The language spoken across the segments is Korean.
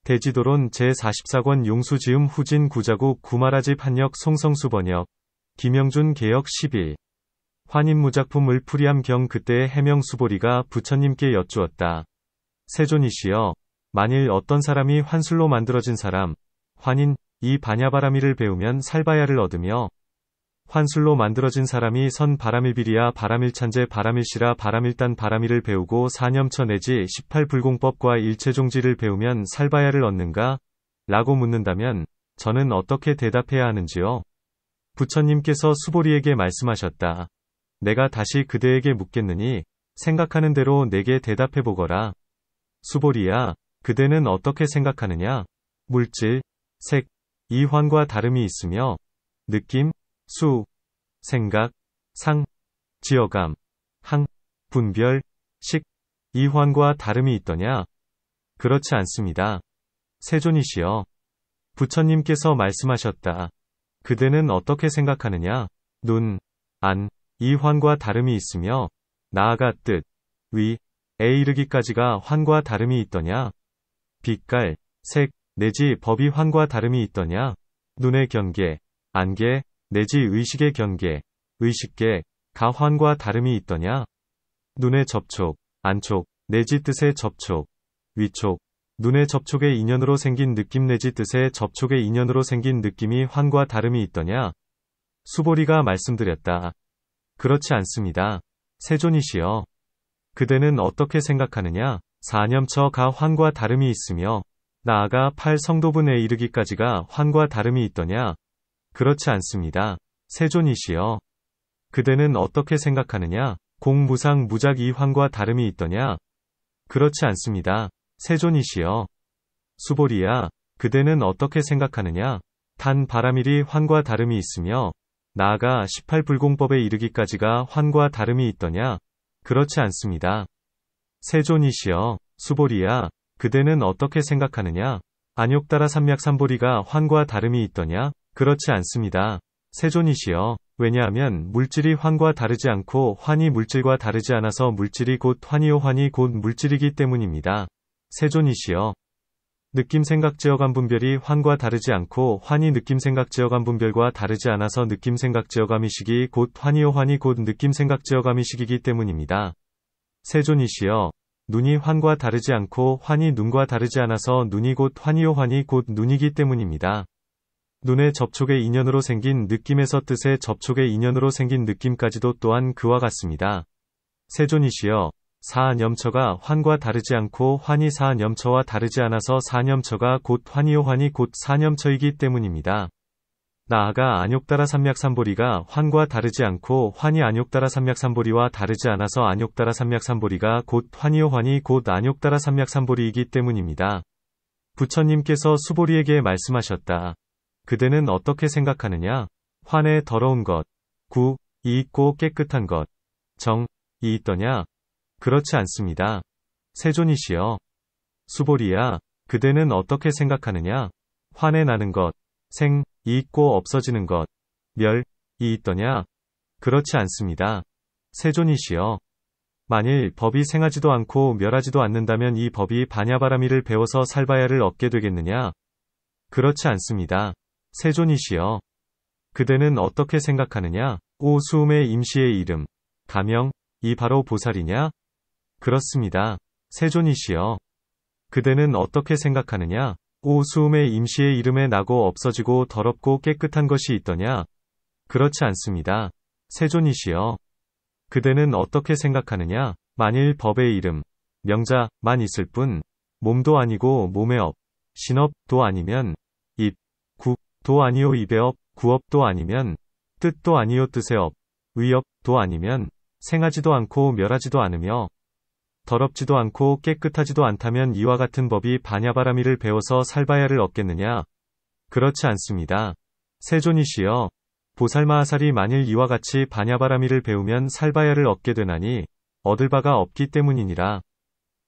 대지도론 제44권 용수지음 후진 구자국 구마라집 한역 송성수 번역 김영준 개역 11 환인무작품을 풀이함 경 그때의 해명 수보리가 부처님께 여쭈었다. 세존이시여, 만일 어떤 사람이 환술로 만들어진 사람, 환인, 이 반야바라미를 배우면 살바야를 얻으며 환술로 만들어진 사람이 선 바라밀비리야 바라밀찬제 바라밀시라 바라밀단 바라밀을 배우고 사념처 내지 18불공법과 일체종지를 배우면 살바야를 얻는가? 라고 묻는다면 저는 어떻게 대답해야 하는지요? 부처님께서 수보리에게 말씀하셨다. 내가 다시 그대에게 묻겠느니 생각하는 대로 내게 대답해보거라. 수보리야, 그대는 어떻게 생각하느냐? 물질, 색, 이 환과 다름이 있으며 느낌, 수, 생각, 상, 지어감, 항, 분별, 식, 이 환과 다름이 있더냐? 그렇지 않습니다. 세존이시여. 부처님께서 말씀하셨다. 그대는 어떻게 생각하느냐? 눈, 안, 이 환과 다름이 있으며 나아가 뜻, 위, 에 이르기까지가 환과 다름이 있더냐? 빛깔, 색, 내지 법이 환과 다름이 있더냐? 눈의 경계, 안계, 내지 의식의 경계, 의식계, 가 환과 다름이 있더냐? 눈의 접촉, 안촉, 내지 뜻의 접촉, 위촉, 눈의 접촉의 인연으로 생긴 느낌 내지 뜻의 접촉의 인연으로 생긴 느낌이 환과 다름이 있더냐? 수보리가 말씀드렸다. 그렇지 않습니다. 세존이시여. 그대는 어떻게 생각하느냐? 사념처 가 환과 다름이 있으며 나아가 8성도분에 이르기까지가 환과 다름이 있더냐? 그렇지 않습니다. 세존이시여. 그대는 어떻게 생각하느냐? 공무상 무작 이 환과 다름이 있더냐? 그렇지 않습니다. 세존이시여. 수보리야, 그대는 어떻게 생각하느냐? 단 바라밀이 환과 다름이 있으며 나아가 18불공법에 이르기까지가 환과 다름이 있더냐? 그렇지 않습니다. 세존이시여. 수보리야, 그대는 어떻게 생각하느냐? 안욕따라 삼맥삼보리가 환과 다름이 있더냐? 그렇지 않습니다. 세존이시여. 왜냐하면 물질이 환과 다르지 않고 환이 물질과 다르지 않아서 물질이 곧 환이요 환이 곧 물질이기 때문입니다. 세존이시여. 느낌생각지어감 분별이 환과 다르지 않고 환이 느낌생각지어감 분별과 다르지 않아서 느낌생각지어감이식이 곧 환이요 환이 곧 느낌생각지어감이식이기 때문입니다. 세존이시여. 눈이 환과 다르지 않고 환이 눈과 다르지 않아서 눈이 곧 환이요 환이 곧 눈이기 때문입니다. 눈의 접촉의 인연으로 생긴 느낌에서 뜻의 접촉의 인연으로 생긴 느낌까지도 또한 그와 같습니다. 세존이시여. 사념처가 환과 다르지 않고 환이 사념처와 다르지 않아서 사념처가 곧 환이요 환이 곧 사념처이기 때문입니다. 나아가 안욕따라 삼맥삼보리가 환과 다르지 않고 환이 안욕따라 삼맥삼보리와 다르지 않아서 안욕따라 삼맥삼보리가 곧 환이요 환이 곧 안욕따라 삼맥삼보리이기 때문입니다. 부처님께서 수보리에게 말씀하셨다. 그대는 어떻게 생각하느냐? 환에 더러운 것, 구, 이 있고 깨끗한 것, 정, 이 있더냐? 그렇지 않습니다. 세존이시여. 수보리야, 그대는 어떻게 생각하느냐? 환에 나는 것, 생, 이 있고 없어지는 것, 멸, 이 있더냐? 그렇지 않습니다. 세존이시여. 만일 법이 생하지도 않고 멸하지도 않는다면 이 법이 반야바라미를 배워서 살바야를 얻게 되겠느냐? 그렇지 않습니다. 세존이시여. 그대는 어떻게 생각하느냐? 오 수음의 임시의 이름, 가명, 이 바로 보살이냐? 그렇습니다. 세존이시여. 그대는 어떻게 생각하느냐? 오 수음의 임시의 이름에 나고 없어지고 더럽고 깨끗한 것이 있더냐? 그렇지 않습니다. 세존이시여. 그대는 어떻게 생각하느냐? 만일 법의 이름, 명자만 있을 뿐, 몸도 아니고 몸의 업, 신업도 아니면, 입, 구도 아니요 입의 업, 구업도 아니면, 뜻도 아니요 뜻의 업, 위업도 아니면, 생하지도 않고 멸하지도 않으며, 더럽지도 않고 깨끗하지도 않다면 이와 같은 법이 반야바라미를 배워서 살바야를 얻겠느냐? 그렇지 않습니다. 세존이시여. 보살마하살이 만일 이와 같이 반야바라미를 배우면 살바야를 얻게 되나니 얻을 바가 없기 때문이니라.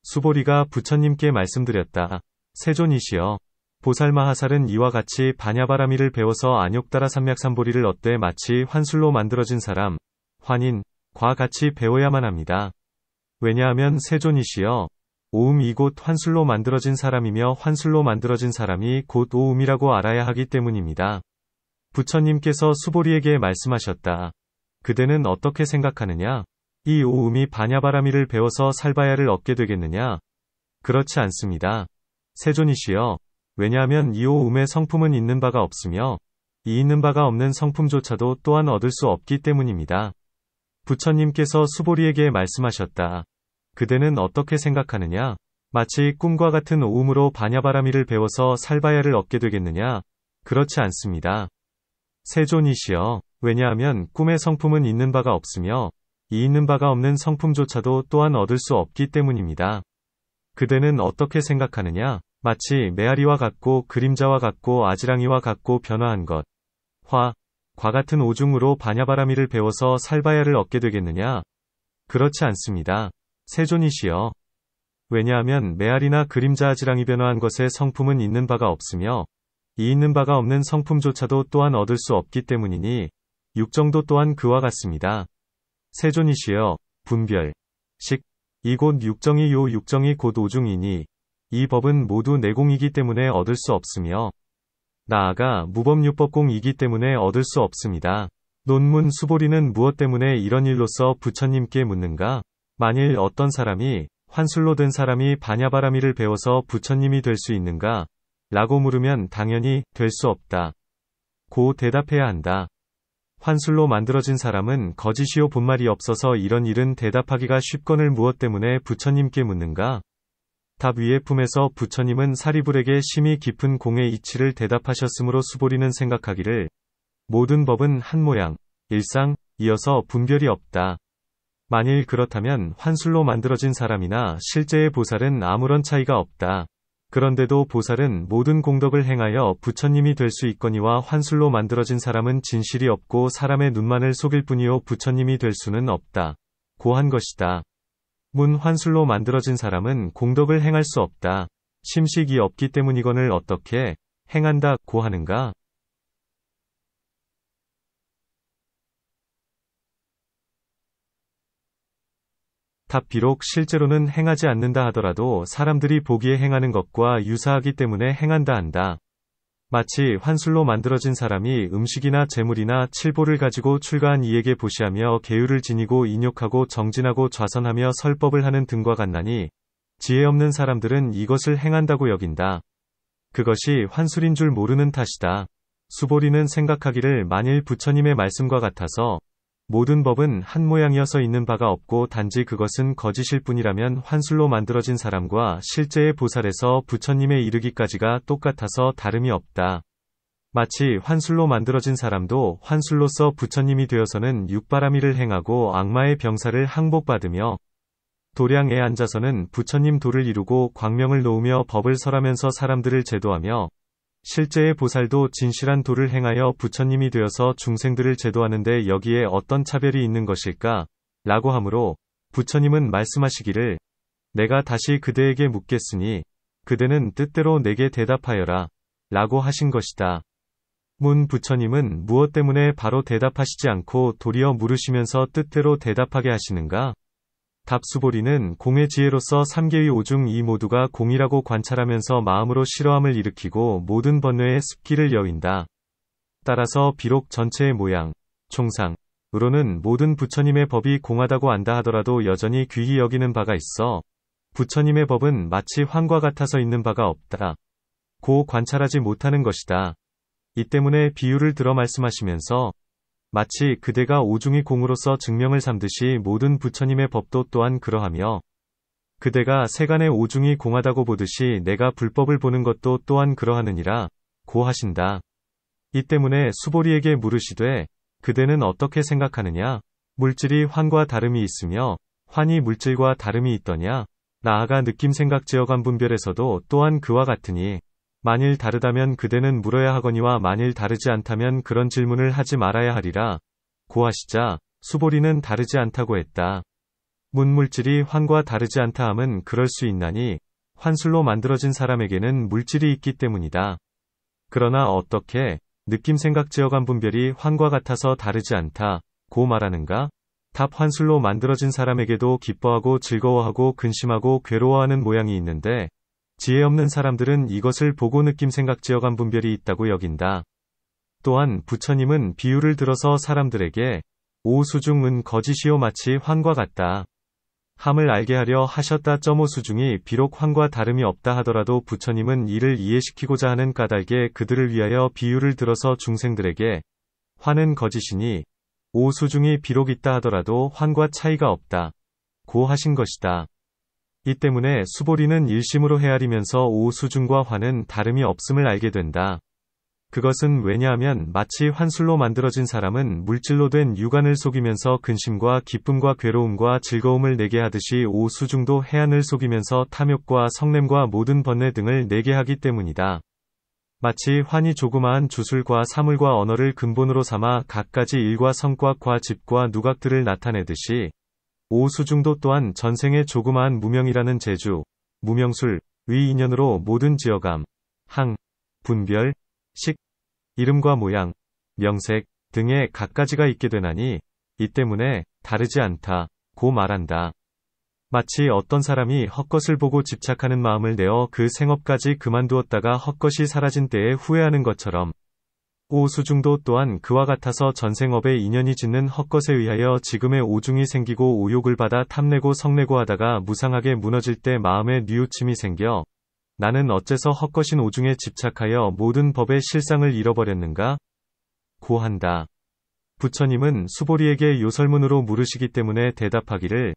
수보리가 부처님께 말씀드렸다. 세존이시여. 보살마하살은 이와 같이 반야바라미를 배워서 안욕따라 삼맥삼보리를 얻되 마치 환술로 만들어진 사람, 환인, 과 같이 배워야만 합니다. 왜냐하면 세존이시여. 오음이 곧 환술로 만들어진 사람이며 환술로 만들어진 사람이 곧 오음이라고 알아야 하기 때문입니다. 부처님께서 수보리에게 말씀하셨다. 그대는 어떻게 생각하느냐? 이 오음이 바냐바라미를 배워서 살바야를 얻게 되겠느냐? 그렇지 않습니다. 세존이시여. 왜냐하면 이 오음의 성품은 있는 바가 없으며 이 있는 바가 없는 성품조차도 또한 얻을 수 없기 때문입니다. 부처님께서 수보리에게 말씀하셨다. 그대는 어떻게 생각하느냐? 마치 꿈과 같은 오음으로 바냐바라미를 배워서 살바야를 얻게 되겠느냐? 그렇지 않습니다. 세존이시여. 왜냐하면 꿈의 성품은 있는 바가 없으며 이 있는 바가 없는 성품조차도 또한 얻을 수 없기 때문입니다. 그대는 어떻게 생각하느냐? 마치 메아리와 같고 그림자와 같고 아지랑이와 같고 변화한 것, 과 같은 오중으로 바냐바라미를 배워서 살바야를 얻게 되겠느냐? 그렇지 않습니다. 세존이시여. 왜냐하면 메아리나 그림자 아지랑이 변화한 것의 성품은 있는 바가 없으며 이 있는 바가 없는 성품조차도 또한 얻을 수 없기 때문이니 육정도 또한 그와 같습니다. 세존이시여. 분별. 식. 이곳 육정이 요 육정이 곧 오중이니 이 법은 모두 내공이기 때문에 얻을 수 없으며 나아가 무법유법공이기 때문에 얻을 수 없습니다. 논문 수보리는 무엇 때문에 이런 일로서 부처님께 묻는가? 만일 어떤 사람이 환술로 된 사람이 바냐바라미를 배워서 부처님이 될 수 있는가? 라고 물으면 당연히 될 수 없다. 고 대답해야 한다. 환술로 만들어진 사람은 거짓이요 본말이 없어서 이런 일은 대답하기가 쉽거늘 무엇 때문에 부처님께 묻는가? 답 위의 품에서 부처님은 사리불에게 심히 깊은 공의 이치를 대답하셨으므로 수보리는 생각하기를 모든 법은 한 모양, 일상, 이어서 분별이 없다. 만일 그렇다면 환술로 만들어진 사람이나 실제의 보살은 아무런 차이가 없다. 그런데도 보살은 모든 공덕을 행하여 부처님이 될 수 있거니와 환술로 만들어진 사람은 진실이 없고 사람의 눈만을 속일 뿐이요 부처님이 될 수는 없다. 고한 것이다. 문 환술로 만들어진 사람은 공덕을 행할 수 없다. 심식이 없기 때문이거늘 어떻게 행한다 고 하는가? 답 비록 실제로는 행하지 않는다 하더라도 사람들이 보기에 행하는 것과 유사하기 때문에 행한다 한다. 마치 환술로 만들어진 사람이 음식이나 재물이나 칠보를 가지고 출가한 이에게 보시하며 계율을 지니고 인욕하고 정진하고 좌선하며 설법을 하는 등과 같나니 지혜 없는 사람들은 이것을 행한다고 여긴다. 그것이 환술인 줄 모르는 탓이다. 수보리는 생각하기를 만일 부처님의 말씀과 같아서 모든 법은 한 모양이어서 있는 바가 없고 단지 그것은 거짓일 뿐이라면 환술로 만들어진 사람과 실제의 보살에서 부처님에 이르기까지가 똑같아서 다름이 없다. 마치 환술로 만들어진 사람도 환술로서 부처님이 되어서는 육바라미를 행하고 악마의 병사를 항복받으며 도량에 앉아서는 부처님 도를 이루고 광명을 놓으며 법을 설하면서 사람들을 제도하며 실제의 보살도 진실한 도를 행하여 부처님이 되어서 중생들을 제도하는데 여기에 어떤 차별이 있는 것일까? 라고 하므로 부처님은 말씀하시기를 내가 다시 그대에게 묻겠으니 그대는 뜻대로 내게 대답하여라. 라고 하신 것이다. 문 부처님은 무엇 때문에 바로 대답하시지 않고 도리어 물으시면서 뜻대로 대답하게 하시는가? 답 수보리는 공의 지혜로서 삼계의 오중 이 모두가 공이라고 관찰하면서 마음으로 싫어함을 일으키고 모든 번뇌의 습기를 여윈다. 따라서 비록 전체의 모양, 총상으로는 모든 부처님의 법이 공하다고 안다 하더라도 여전히 귀히 여기는 바가 있어 부처님의 법은 마치 환과 같아서 있는 바가 없다. 고 관찰하지 못하는 것이다. 이 때문에 비유를 들어 말씀하시면서 마치 그대가 오중이 공으로서 증명을 삼듯이 모든 부처님의 법도 또한 그러하며 그대가 세간의 오중이 공하다고 보듯이 내가 불법을 보는 것도 또한 그러하느니라 고 하신다. 이 때문에 수보리에게 물으시되 그대는 어떻게 생각하느냐? 물질이 환과 다름이 있으며 환이 물질과 다름이 있더냐? 나아가 느낌 생각 제어감 분별에서도 또한 그와 같으니 만일 다르다면 그대는 물어야 하거니와 만일 다르지 않다면 그런 질문을 하지 말아야 하리라. 고 하시자 수보리는 다르지 않다고 했다. 문물질이 환과 다르지 않다 함은 그럴 수 있나니 환술로 만들어진 사람에게는 물질이 있기 때문이다. 그러나 어떻게 느낌 생각 제어감 분별이 환과 같아서 다르지 않다 고 말하는가? 탑 환술로 만들어진 사람에게도 기뻐하고 즐거워하고 근심하고 괴로워하는 모양이 있는데 지혜 없는 사람들은 이것을 보고 느낌 생각 지어감 분별이 있다고 여긴다. 또한 부처님은 비유를 들어서 사람들에게 오수중은 거짓이요 마치 환과 같다. 함을 알게 하려 하셨다. 오수중이 비록 환과 다름이 없다 하더라도 부처님은 이를 이해시키고자 하는 까닭에 그들을 위하여 비유를 들어서 중생들에게 환은 거짓이니 오수중이 비록 있다 하더라도 환과 차이가 없다. 고 하신 것이다. 이 때문에 수보리는 일심으로 헤아리면서 오수중과 환은 다름이 없음을 알게 된다. 그것은 왜냐하면 마치 환술로 만들어진 사람은 물질로 된 육안을 속이면서 근심과 기쁨과 괴로움과 즐거움을 내게 하듯이 오수중도 해안을 속이면서 탐욕과 성냄과 모든 번뇌 등을 내게 하기 때문이다. 마치 환이 조그마한 주술과 사물과 언어를 근본으로 삼아 갖가지 일과 성과과 집과 누각들을 나타내듯이 오수중도 또한 전생의 조그마한 무명이라는 재주, 무명술, 의 인연으로 모든 지어감, 항, 분별, 식, 이름과 모양, 명색 등의 갖가지가 있게 되나니 이 때문에 다르지 않다 고 말한다. 마치 어떤 사람이 헛것을 보고 집착하는 마음을 내어 그 생업까지 그만두었다가 헛것이 사라진 때에 후회하는 것처럼 오수중도 또한 그와 같아서 전생업에 인연이 짓는 헛것에 의하여 지금의 오중이 생기고 오욕을 받아 탐내고 성내고 하다가 무상하게 무너질 때 마음에 뉘우침이 생겨 나는 어째서 헛것인 오중에 집착하여 모든 법의 실상을 잃어버렸는가? 고 한다. 부처님은 수보리에게 요설문으로 물으시기 때문에 대답하기를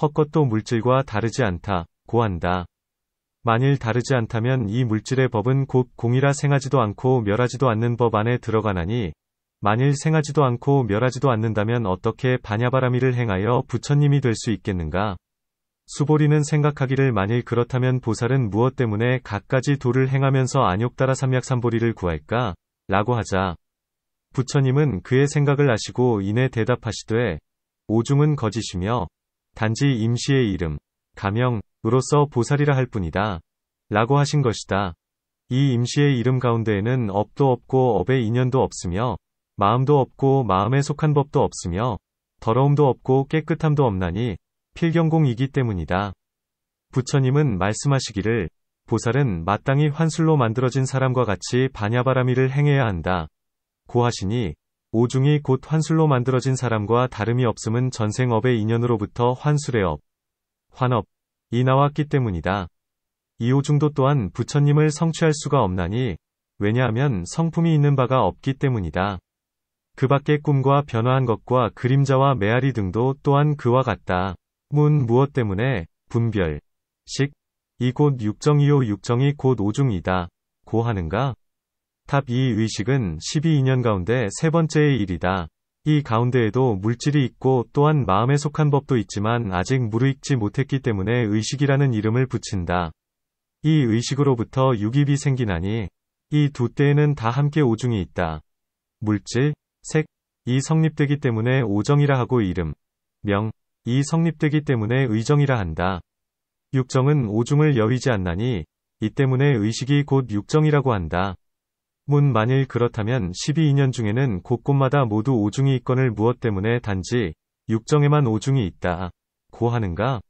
헛것도 물질과 다르지 않다 고 한다. 만일 다르지 않다면 이 물질의 법은 곧 공이라 생하지도 않고 멸하지도 않는 법 안에 들어가나니 만일 생하지도 않고 멸하지도 않는다면 어떻게 반야바라미를 행하여 부처님이 될 수 있겠는가? 수보리는 생각하기를 만일 그렇다면 보살은 무엇 때문에 갖가지 도를 행하면서 안욕따라 삼약삼보리를 구할까? 라고 하자 부처님은 그의 생각을 아시고 이내 대답하시되 오중은 거짓이며 단지 임시의 이름, 가명으로서 보살이라 할 뿐이다. 라고 하신 것이다. 이 임시의 이름 가운데에는 업도 없고 업의 인연도 없으며 마음도 없고 마음에 속한 법도 없으며 더러움도 없고 깨끗함도 없나니 필경공이기 때문이다. 부처님은 말씀하시기를 보살은 마땅히 환술로 만들어진 사람과 같이 반야바라미를 행해야 한다. 고 하시니 오중이 곧 환술로 만들어진 사람과 다름이 없음은 전생업의 인연으로부터 환술의 업, 환업이 나왔기 때문이다. 이 오중도 또한 부처님을 성취할 수가 없나니 왜냐하면 성품이 있는 바가 없기 때문이다. 그 밖의 꿈과 변화한 것과 그림자와 메아리 등도 또한 그와 같다. 문 무엇 때문에 분별, 식, 이 곧 육정이요 육정이 곧 오중이다. 고 하는가? 탑 이 의식은 12인연 가운데 세 번째의 일이다. 이 가운데에도 물질이 있고 또한 마음에 속한 법도 있지만 아직 무르익지 못했기 때문에 의식이라는 이름을 붙인다. 이 의식으로부터 육입이 생기나니 이 두 때에는 다 함께 오중이 있다. 물질, 색, 이 성립되기 때문에 오정이라 하고 이름, 명, 이 성립되기 때문에 의정이라 한다. 육정은 오중을 여위지 않나니 이 때문에 의식이 곧 육정이라고 한다. 문 만일 그렇다면 12인연 중에는 곳곳마다 모두 오중이 있거늘 무엇 때문에 단지 육정에만 오중이 있다. 고 하는가?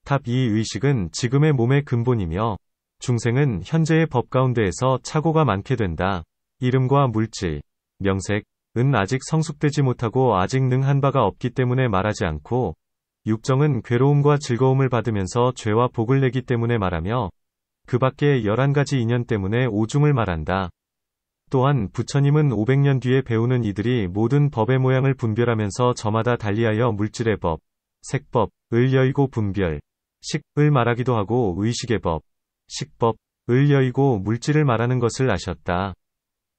탑 이 의식은 지금의 몸의 근본이며 중생은 현재의 법 가운데에서 착오가 많게 된다. 이름과 물질, 명색은 아직 성숙되지 못하고 아직 능한 바가 없기 때문에 말하지 않고 육정은 괴로움과 즐거움을 받으면서 죄와 복을 내기 때문에 말하며 그 밖에 11가지 인연 때문에 오중을 말한다. 또한 부처님은 500년 뒤에 배우는 이들이 모든 법의 모양을 분별하면서 저마다 달리하여 물질의 법, 색법을 여의고 분별, 식을 말하기도 하고 의식의 법, 식법을 여의고 물질을 말하는 것을 아셨다.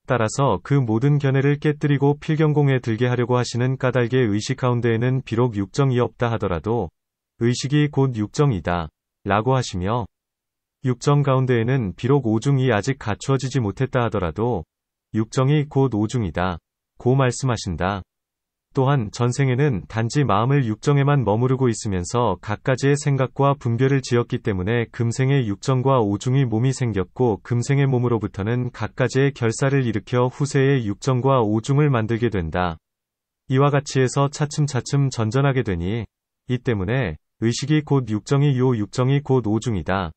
따라서 그 모든 견해를 깨뜨리고 필경공에 들게 하려고 하시는 까닭의 의식 가운데에는 비록 육정이 없다 하더라도 의식이 곧 육정이다. 라고 하시며 육정 가운데에는 비록 오중이 아직 갖추어지지 못했다 하더라도 육정이 곧 오중이다. 고 말씀하신다. 또한 전생에는 단지 마음을 육정에만 머무르고 있으면서 갖가지의 생각과 분별을 지었기 때문에 금생의 육정과 오중이 몸이 생겼고 금생의 몸으로부터는 갖가지의 결사를 일으켜 후세의 육정과 오중을 만들게 된다. 이와 같이 해서 차츰차츰 전전하게 되니 이 때문에 의식이 곧 육정이 요 육정이 곧 오중이다.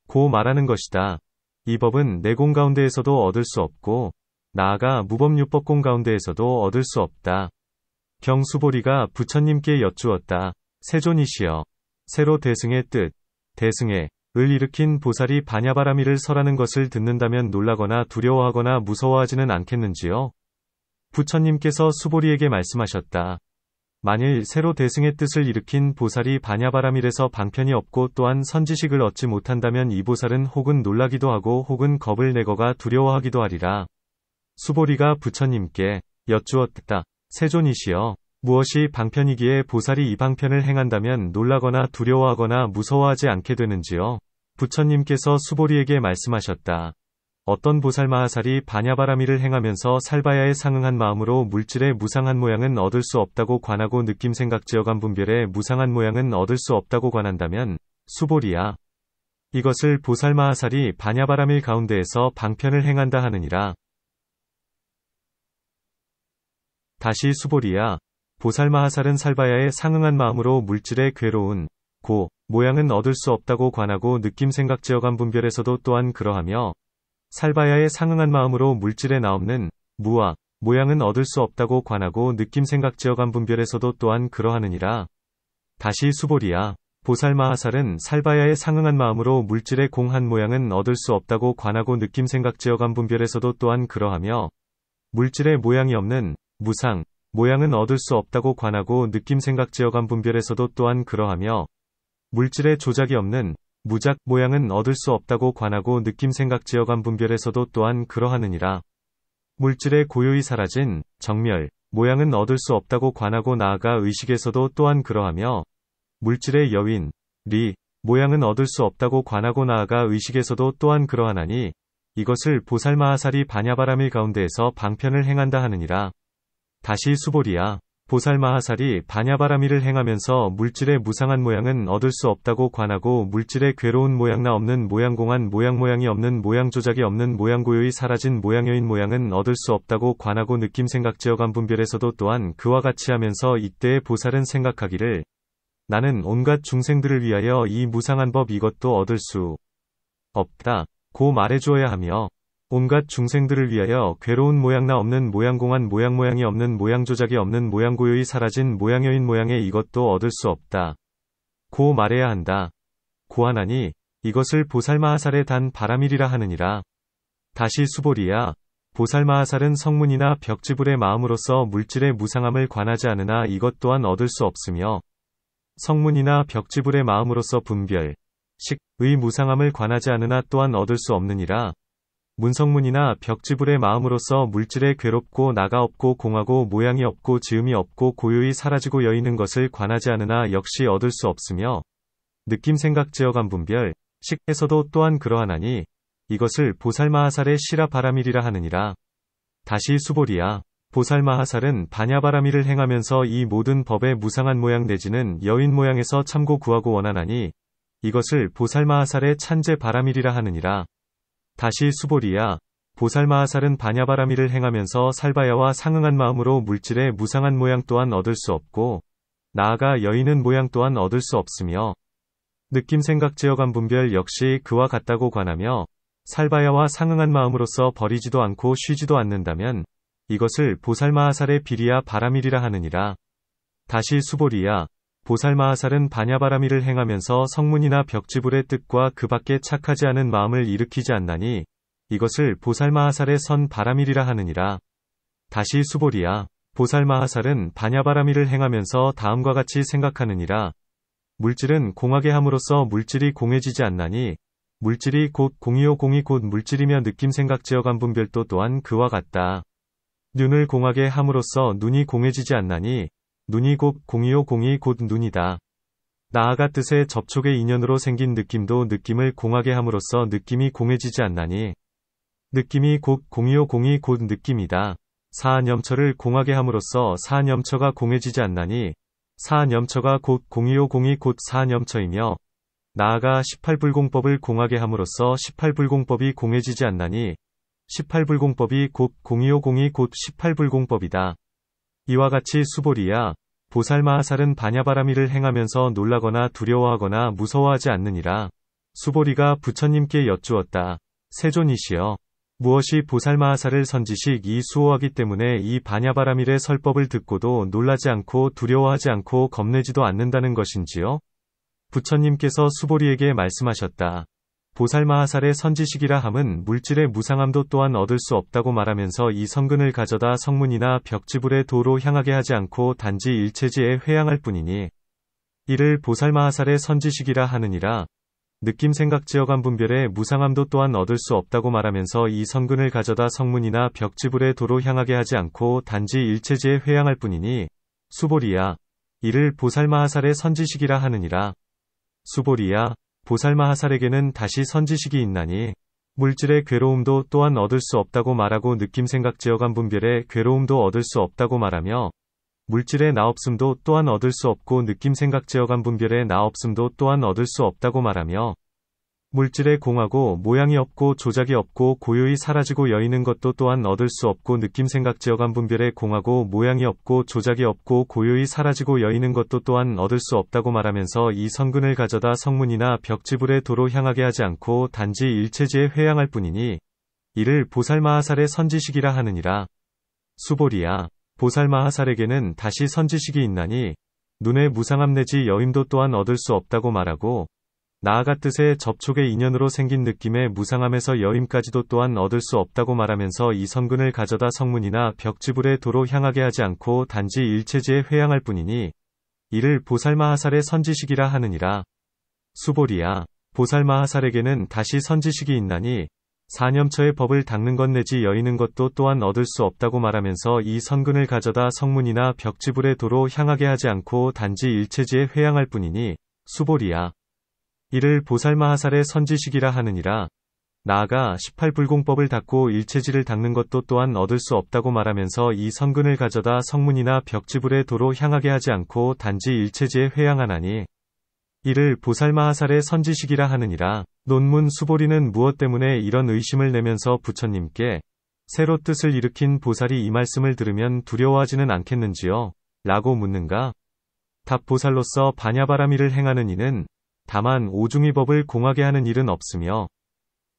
고 말하는 것이다. 이 법은 내공 가운데에서도 얻을 수 없고 나아가 무법유법공 가운데에서도 얻을 수 없다. 경수보리가 부처님께 여쭈었다. 세존이시여. 세로 대승의 뜻. 대승의 을 일으킨 보살이 반야바라미를 설하는 것을 듣는다면 놀라거나 두려워하거나 무서워하지는 않겠는지요? 부처님께서 수보리에게 말씀하셨다. 만일 세로 대승의 뜻을 일으킨 보살이 반야바라밀에서 방편이 없고 또한 선지식을 얻지 못한다면 이 보살은 혹은 놀라기도 하고 혹은 겁을 내거가 두려워하기도 하리라. 수보리가 부처님께 여쭈었다. 세존이시여. 무엇이 방편이기에 보살이 이 방편을 행한다면 놀라거나 두려워하거나 무서워하지 않게 되는지요? 부처님께서 수보리에게 말씀하셨다. 어떤 보살마하살이 반야바라밀을 행하면서 살바야에 상응한 마음으로 물질의 무상한 모양은 얻을 수 없다고 관하고 느낌생각지어감 분별의 무상한 모양은 얻을 수 없다고 관한다면 수보리야. 이것을 보살마하살이 반야바라밀 가운데에서 방편을 행한다 하느니라. 다시 수보리야. 보살마하살은 살바야에 상응한 마음으로 물질의 괴로운 모양은 얻을 수 없다고 관하고 느낌생각지어감 분별에서도 또한 그러하며 살바야에 상응한 마음으로 물질에 나없는 무와 모양은 얻을 수 없다고 관하고 느낌생각지어감 분별에서도 또한 그러하느니라. 다시 수보리야. 보살마하살은 살바야에 상응한 마음으로 물질의 공한 모양은 얻을 수 없다고 관하고 느낌생각지어감 분별에서도 또한 그러하며 물질의 모양이 없는 무상 모양은 얻을 수 없다고 관하고 느낌생각지어감 분별에서도 또한 그러하며 물질의 조작이 없는 무작 모양은 얻을 수 없다고 관하고 느낌생각지어감 분별에서도 또한 그러하느니라. 물질의 고요히 사라진 정멸 모양은 얻을 수 없다고 관하고 나아가 의식에서도 또한 그러하며 물질의 여윈 리 모양은 얻을 수 없다고 관하고 나아가 의식에서도 또한 그러하나니 이것을 보살마하살이 반야바라밀 가운데에서 방편을 행한다 하느니라. 다시 수보리야. 보살마하살이 반야바라밀을 행하면서 물질의 무상한 모양은 얻을 수 없다고 관하고 물질의 괴로운 모양나 없는 모양 공한 모양이 없는 모양 조작이 없는 모양 고요히 사라진 모양 여인 모양은 얻을 수 없다고 관하고 느낌생각지어감 분별에서도 또한 그와 같이 하면서 이때의 보살은 생각하기를 나는 온갖 중생들을 위하여 이 무상한 법 이것도 얻을 수 없다 고 말해주어야 하며 온갖 중생들을 위하여 괴로운 모양나 없는 모양 공한 모양이 없는 모양 조작이 없는 모양 고요히 사라진 모양 여인 모양의 이것도 얻을 수 없다 고 말해야 한다. 고하나니 이것을 보살마하살의 단 바라밀이라 하느니라. 다시 수보리야. 보살마하살은 성문이나 벽지불의 마음으로서 물질의 무상함을 관하지 않으나 이것 또한 얻을 수 없으며 성문이나 벽지불의 마음으로서 분별, 식의 무상함을 관하지 않으나 또한 얻을 수 없느니라. 문성문이나 벽지불의 마음으로서 물질의 괴롭고 나가 없고 공하고 모양이 없고 지음이 없고 고요히 사라지고 여있는 것을 관하지 않으나 역시 얻을 수 없으며 느낌생각지어감 분별, 식에서도 또한 그러하나니 이것을 보살마하살의 시라바라밀이라 하느니라. 다시 수보리야. 보살마하살은 반야바라밀을 행하면서 이 모든 법의 무상한 모양 내지는 여인 모양에서 참고 구하고 원하나니 이것을 보살마하살의 찬제 바라밀이라 하느니라. 다시 수보리야. 보살마하살은 반야바라밀을 행하면서 살바야와 상응한 마음으로 물질의 무상한 모양 또한 얻을 수 없고 나아가 여인은 모양 또한 얻을 수 없으며 느낌생각지어감 분별 역시 그와 같다고 관하며 살바야와 상응한 마음으로서 버리지도 않고 쉬지도 않는다면 이것을 보살마하살의 비리야 바라밀이라 하느니라. 다시 수보리야. 보살마하살은 반야바라밀을 행하면서 성문이나 벽지불의 뜻과 그 밖에 착하지 않은 마음을 일으키지 않나니 이것을 보살마하살의 선 바라밀이라 하느니라. 다시 수보리야. 보살마하살은 반야바라밀을 행하면서 다음과 같이 생각하느니라. 물질은 공하게 함으로써 물질이 공해지지 않나니 물질이 곧 공이요 공이 곧 물질이며 느낌생각지어감 분별도 또한 그와 같다. 눈을 공하게 함으로써 눈이 공해지지 않나니 눈이 곧 공이요 공이 곧 눈이다. 나아가 뜻의 접촉의 인연으로 생긴 느낌도 느낌을 공하게 함으로써 느낌이 공해지지 않나니 느낌이 곧 공이요 공이 곧 느낌이다. 사안염처를 공하게 함으로써 사안염처가 공해지지 않나니 사안염처가 곧 공이요 공이 곧 사안염처이며 나아가 18불공법을 공하게 함으로써 18불공법이 공해지지 않나니 18불공법이 곧 공이요 공이 곧 18불공법이다. 이와 같이 수보리야, 보살마하살은 반야바라미를 행하면서 놀라거나 두려워하거나 무서워하지 않느니라. 수보리가 부처님께 여쭈었다. 세존이시여, 무엇이 보살마하살을 선지식 이 수호하기 때문에 이 반야바라밀의 설법을 듣고도 놀라지 않고 두려워하지 않고 겁내지도 않는다는 것인지요? 부처님께서 수보리에게 말씀하셨다. 보살마하살의 선지식이라 함은 물질의 무상함도 또한 얻을 수 없다고 말하면서 이 성근을 가져다 성문이나 벽지불의 도로 향하게 하지 않고 단지 일체지에 회양할 뿐이니 이를 보살마하살의 선지식이라 하느니라. 느낌 생각 지어감 분별의 무상함도 또한 얻을 수 없다고 말하면서 이 성근을 가져다 성문이나 벽지불의 도로 향하게 하지 않고 단지 일체지에 회양할 뿐이니 수보리야, 이를 보살마하살의 선지식이라 하느니라. 수보리야, 보살마하살에게는 다시 선지식이 있나니 물질의 괴로움도 또한 얻을 수 없다고 말하고 느낌 생각 지어감 분별의 괴로움도 얻을 수 없다고 말하며 물질의 나없음도 또한 얻을 수 없고 느낌 생각 지어감 분별의 나없음도 또한 얻을 수 없다고 말하며 물질의 공하고 모양이 없고 조작이 없고 고요히 사라지고 여의는 것도 또한 얻을 수 없고 느낌 생각 지어감 분별의 공하고 모양이 없고 조작이 없고 고요히 사라지고 여의는 것도 또한 얻을 수 없다고 말하면서 이 성근을 가져다 성문이나 벽지불의 도로 향하게 하지 않고 단지 일체지에 회양할 뿐이니 이를 보살마하살의 선지식이라 하느니라. 수보리야, 보살마하살에게는 다시 선지식이 있나니 눈의 무상함 내지 여임도 또한 얻을 수 없다고 말하고 나아가 뜻의 접촉의 인연으로 생긴 느낌의 무상함에서 여임까지도 또한 얻을 수 없다고 말하면서 이 성근을 가져다 성문이나 벽지불의 도로 향하게 하지 않고 단지 일체지에 회양할 뿐이니 이를 보살마하살의 선지식이라 하느니라. 수보리야, 보살마하살에게는 다시 선지식이 있나니 사념처의 법을 닦는 것 내지 여의는 것도 또한 얻을 수 없다고 말하면서 이 성근을 가져다 성문이나 벽지불의 도로 향하게 하지 않고 단지 일체지에 회양할 뿐이니 수보리야, 이를 보살마하살의 선지식이라 하느니라. 나아가 18불공법을 닦고 일체지를 닦는 것도 또한 얻을 수 없다고 말하면서 이 성근을 가져다 성문이나 벽지불의 도로 향하게 하지 않고 단지 일체지에 회양하나니 이를 보살마하살의 선지식이라 하느니라. 논문 수보리는 무엇 때문에 이런 의심을 내면서 부처님께 새로 뜻을 일으킨 보살이 이 말씀을 들으면 두려워하지는 않겠는지요? 라고 묻는가? 답 보살로서 반야바라미를 행하는 이는 다만 오중의 법을 공하게 하는 일은 없으며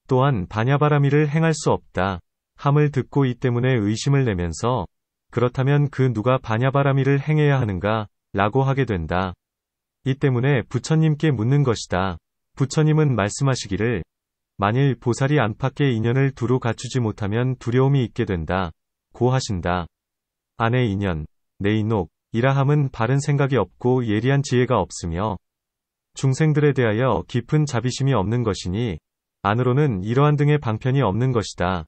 또한 반야바라미를 행할 수 없다 함을 듣고 이 때문에 의심을 내면서 그렇다면 그 누가 반야바라미를 행해야 하는가? 라고 하게 된다. 이 때문에 부처님께 묻는 것이다. 부처님은 말씀하시기를 만일 보살이 안팎의 인연을 두루 갖추지 못하면 두려움이 있게 된다. 고 하신다. 안의 인연, 내인옥, 이라함은 바른 생각이 없고 예리한 지혜가 없으며 중생들에 대하여 깊은 자비심이 없는 것이니 안으로는 이러한 등의 방편이 없는 것이다.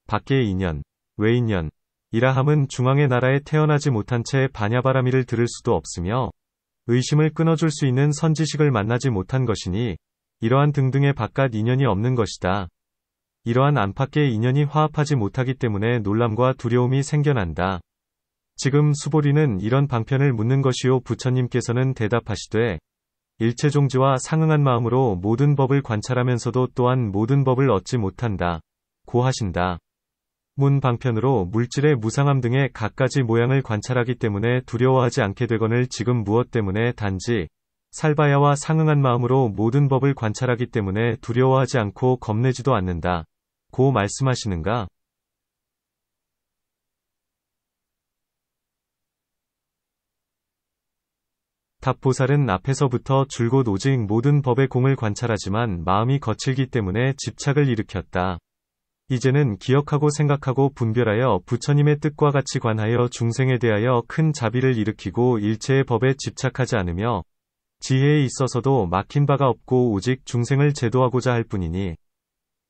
밖의 인연, 외인연, 이라함은 중앙의 나라에 태어나지 못한 채 반야바라미를 들을 수도 없으며 의심을 끊어줄 수 있는 선지식을 만나지 못한 것이니 이러한 등등의 바깥 인연이 없는 것이다. 이러한 안팎의 인연이 화합하지 못하기 때문에 놀람과 두려움이 생겨난다. 지금 수보리는 이런 방편을 묻는 것이요 부처님께서는 대답하시되 일체종지와 상응한 마음으로 모든 법을 관찰하면서도 또한 모든 법을 얻지 못한다. 고 하신다. 문 방편으로 물질의 무상함 등의 갖가지 모양을 관찰하기 때문에 두려워하지 않게 되거늘 지금 무엇 때문에 단지 살바야와 상응한 마음으로 모든 법을 관찰하기 때문에 두려워하지 않고 겁내지도 않는다. 고 말씀하시는가? 답보살은 앞에서부터 줄곧 오직 모든 법의 공을 관찰하지만 마음이 거칠기 때문에 집착을 일으켰다. 이제는 기억하고 생각하고 분별하여 부처님의 뜻과 같이 관하여 중생에 대하여 큰 자비를 일으키고 일체의 법에 집착하지 않으며 지혜에 있어서도 막힌 바가 없고 오직 중생을 제도하고자 할 뿐이니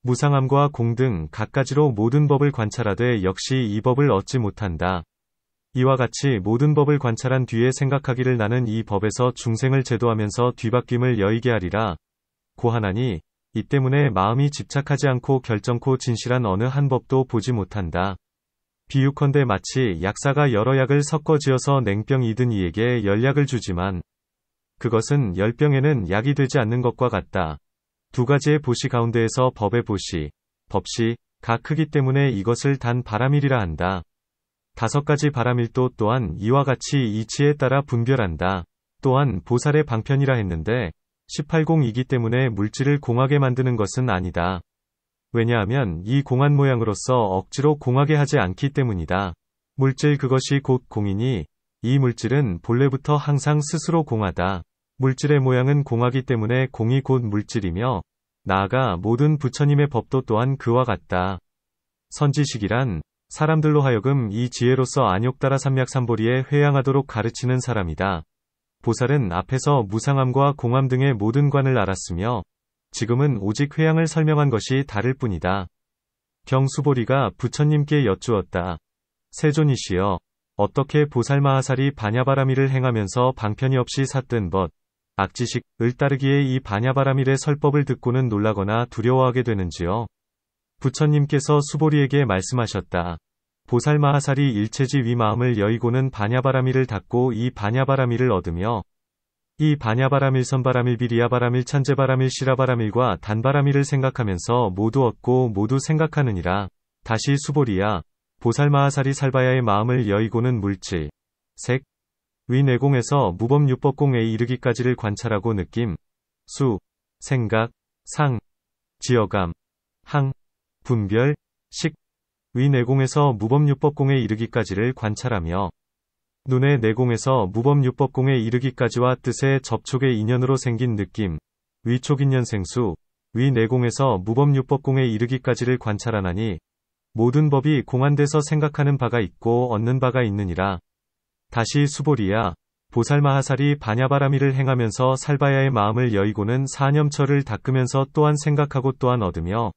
무상함과 공등 갖가지로 모든 법을 관찰하되 역시 이 법을 얻지 못한다. 이와 같이 모든 법을 관찰한 뒤에 생각하기를 나는 이 법에서 중생을 제도하면서 뒤바뀜을 여의게 하리라. 고하나니 이 때문에 마음이 집착하지 않고 결정코 진실한 어느 한 법도 보지 못한다. 비유컨대 마치 약사가 여러 약을 섞어 지어서 냉병이 든 이에게 10약을 주지만 그것은 10병에는 약이 되지 않는 것과 같다. 두 가지의 보시 가운데에서 법의 보시, 법시, 가 크기 때문에 이것을 단 바라밀이라 한다. 5가지 바람일도 또한 이와 같이 이치에 따라 분별한다. 또한 보살의 방편이라 했는데 18공이기 때문에 물질을 공하게 만드는 것은 아니다. 왜냐하면 이 공한 모양으로서 억지로 공하게 하지 않기 때문이다. 물질 그것이 곧 공이니 이 물질은 본래부터 항상 스스로 공하다. 물질의 모양은 공하기 때문에 공이 곧 물질이며 나아가 모든 부처님의 법도 또한 그와 같다. 선지식이란 사람들로 하여금 이 지혜로서 안욕따라 삼맥삼보리에 회양하도록 가르치는 사람이다. 보살은 앞에서 무상함과 공함 등의 모든 관을 알았으며 지금은 오직 회양을 설명한 것이 다를 뿐이다. 경수보리가 부처님께 여쭈었다. 세존이시여, 어떻게 보살마하살이 반야바라밀을 행하면서 방편이 없이 삿된 벗, 악지식을 따르기에 이 반야바라밀의 설법을 듣고는 놀라거나 두려워하게 되는지요? 부처님께서 수보리에게 말씀하셨다. 보살마하살이 일체지 위 마음을 여의고는 반야바라밀을 닫고 이 반야바라밀을 얻으며 이 반야바라밀 선바라밀 비리야바라밀 찬제바라밀 시라바라밀과 단바라밀을 생각하면서 모두 얻고 모두 생각하느니라. 다시 수보리야, 보살마하살이 살바야의 마음을 여의고는 물질, 색, 위 내공에서 무범유법공에 이르기까지를 관찰하고 느낌, 수, 생각, 상, 지어감, 항, 분별, 식, 위 내공에서 무범유법공에 이르기까지를 관찰하며 눈의 내공에서 무범유법공에 이르기까지와 뜻의 접촉의 인연으로 생긴 느낌, 위촉인연생수, 위 내공에서 무범유법공에 이르기까지를 관찰하나니 모든 법이 공한돼서 생각하는 바가 있고 얻는 바가 있느니라. 다시 수보리야, 보살마하살이 반야바라밀을 행하면서 살바야의 마음을 여의고는 사념처를 닦으면서 또한 생각하고 또한 얻으며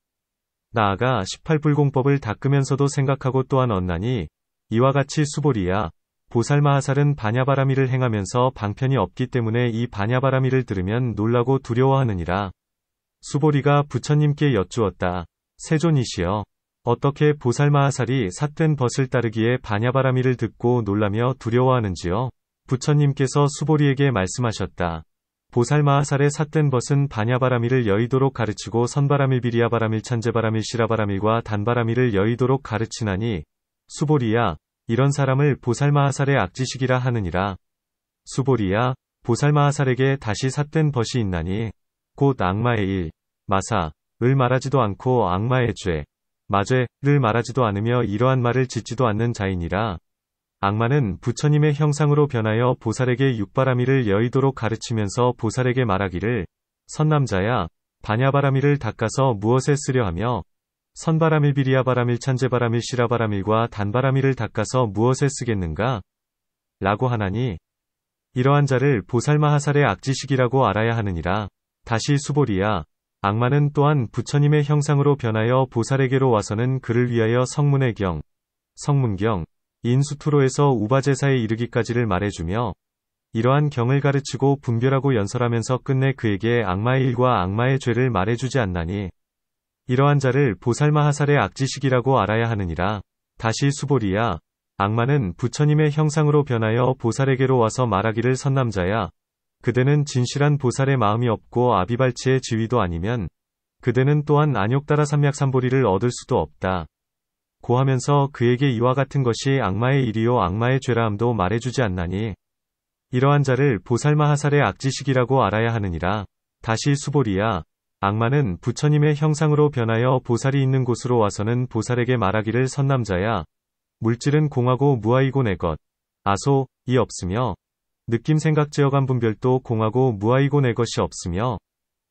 나아가 18불공법을 닦으면서도 생각하고 또한 얻나니 이와 같이 수보리야, 보살마하살은 반야바라밀을 행하면서 방편이 없기 때문에 이 반야바라밀을 들으면 놀라고 두려워하느니라. 수보리가 부처님께 여쭈었다. 세존이시여, 어떻게 보살마하살이 삿된 벗을 따르기에 반야바라밀을 듣고 놀라며 두려워하는지요? 부처님께서 수보리에게 말씀하셨다. 보살마하살의 삿된 벗은 반야바라밀을 여의도록 가르치고 선바라밀 비리야바라밀 찬제바라밀 시라바라밀과 단바라밀을 여의도록 가르치나니 수보리야, 이런 사람을 보살마하살의 악지식이라 하느니라. 수보리야, 보살마하살에게 다시 삿된 벗이 있나니 곧 악마의 일, 마사를 말하지도 않고 악마의 죄, 마죄를 말하지도 않으며 이러한 말을 짓지도 않는 자이니라. 악마는 부처님의 형상으로 변하여 보살에게 육바라밀을 여의도록 가르치면서 보살에게 말하기를 선남자야, 반야바라밀을 닦아서 무엇에 쓰려 하며 선바라밀 비리야바라밀 찬제바라밀 시라바라밀과 단바라밀을 닦아서 무엇에 쓰겠는가? 라고 하나니 이러한 자를 보살마하살의 악지식이라고 알아야 하느니라. 다시 수보리야, 악마는 또한 부처님의 형상으로 변하여 보살에게로 와서는 그를 위하여 성문의 경, 성문경, 인수투로에서 우바제사에 이르기까지를 말해주며 이러한 경을 가르치고 분별하고 연설하면서 끝내 그에게 악마의 일과 악마의 죄를 말해주지 않나니 이러한 자를 보살마하살의 악지식이라고 알아야 하느니라. 다시 수보리야, 악마는 부처님의 형상으로 변하여 보살에게로 와서 말하기를 선남자야, 그대는 진실한 보살의 마음이 없고 아비발치의 지위도 아니면 그대는 또한 안욕따라 삼맥삼보리를 얻을 수도 없다. 고 하면서 그에게 이와 같은 것이 악마의 일이요 악마의 죄라함도 말해주지 않나니 이러한 자를 보살마하살의 악지식이라고 알아야 하느니라. 다시 수보리야, 악마는 부처님의 형상으로 변하여 보살이 있는 곳으로 와서는 보살에게 말하기를 선남자야, 물질은 공하고 무아이고 내 것, 아소이 없으며 느낌 생각 지어감 분별도 공하고 무아이고 내 것이 없으며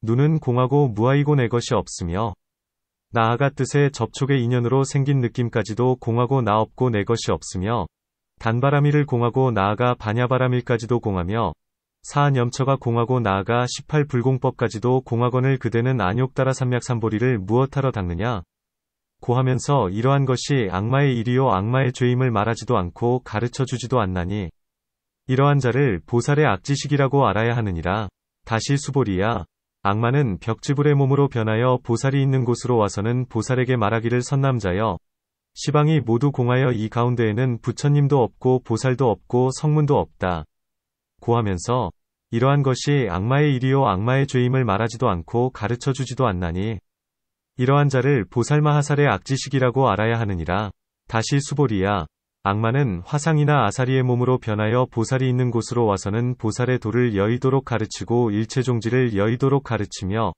눈은 공하고 무아이고 내 것이 없으며 나아가 뜻의 접촉의 인연으로 생긴 느낌까지도 공하고 나 없고 내 것이 없으며 단바라밀을 공하고 나아가 반야바라밀까지도 공하며 사념처가 공하고 나아가 18불공법까지도 공하거늘 그대는 안욕따라 삼맥삼보리를 무엇하러 닦느냐? 고 하면서 이러한 것이 악마의 일이요 악마의 죄임을 말하지도 않고 가르쳐주지도 않나니 이러한 자를 보살의 악지식이라고 알아야 하느니라. 다시 수보리야, 악마는 벽지불의 몸으로 변하여 보살이 있는 곳으로 와서는 보살에게 말하기를 선남자여, 시방이 모두 공하여 이 가운데에는 부처님도 없고 보살도 없고 성문도 없다. 고 하면서 이러한 것이 악마의 일이요 악마의 죄임을 말하지도 않고 가르쳐주지도 않나니 이러한 자를 보살마하살의 악지식이라고 알아야 하느니라. 다시 수보리야, 악마는 화상이나 아사리의 몸으로 변하여 보살이 있는 곳으로 와서는 보살의 도를 여의도록 가르치고 일체종지를 여의도록 가르치며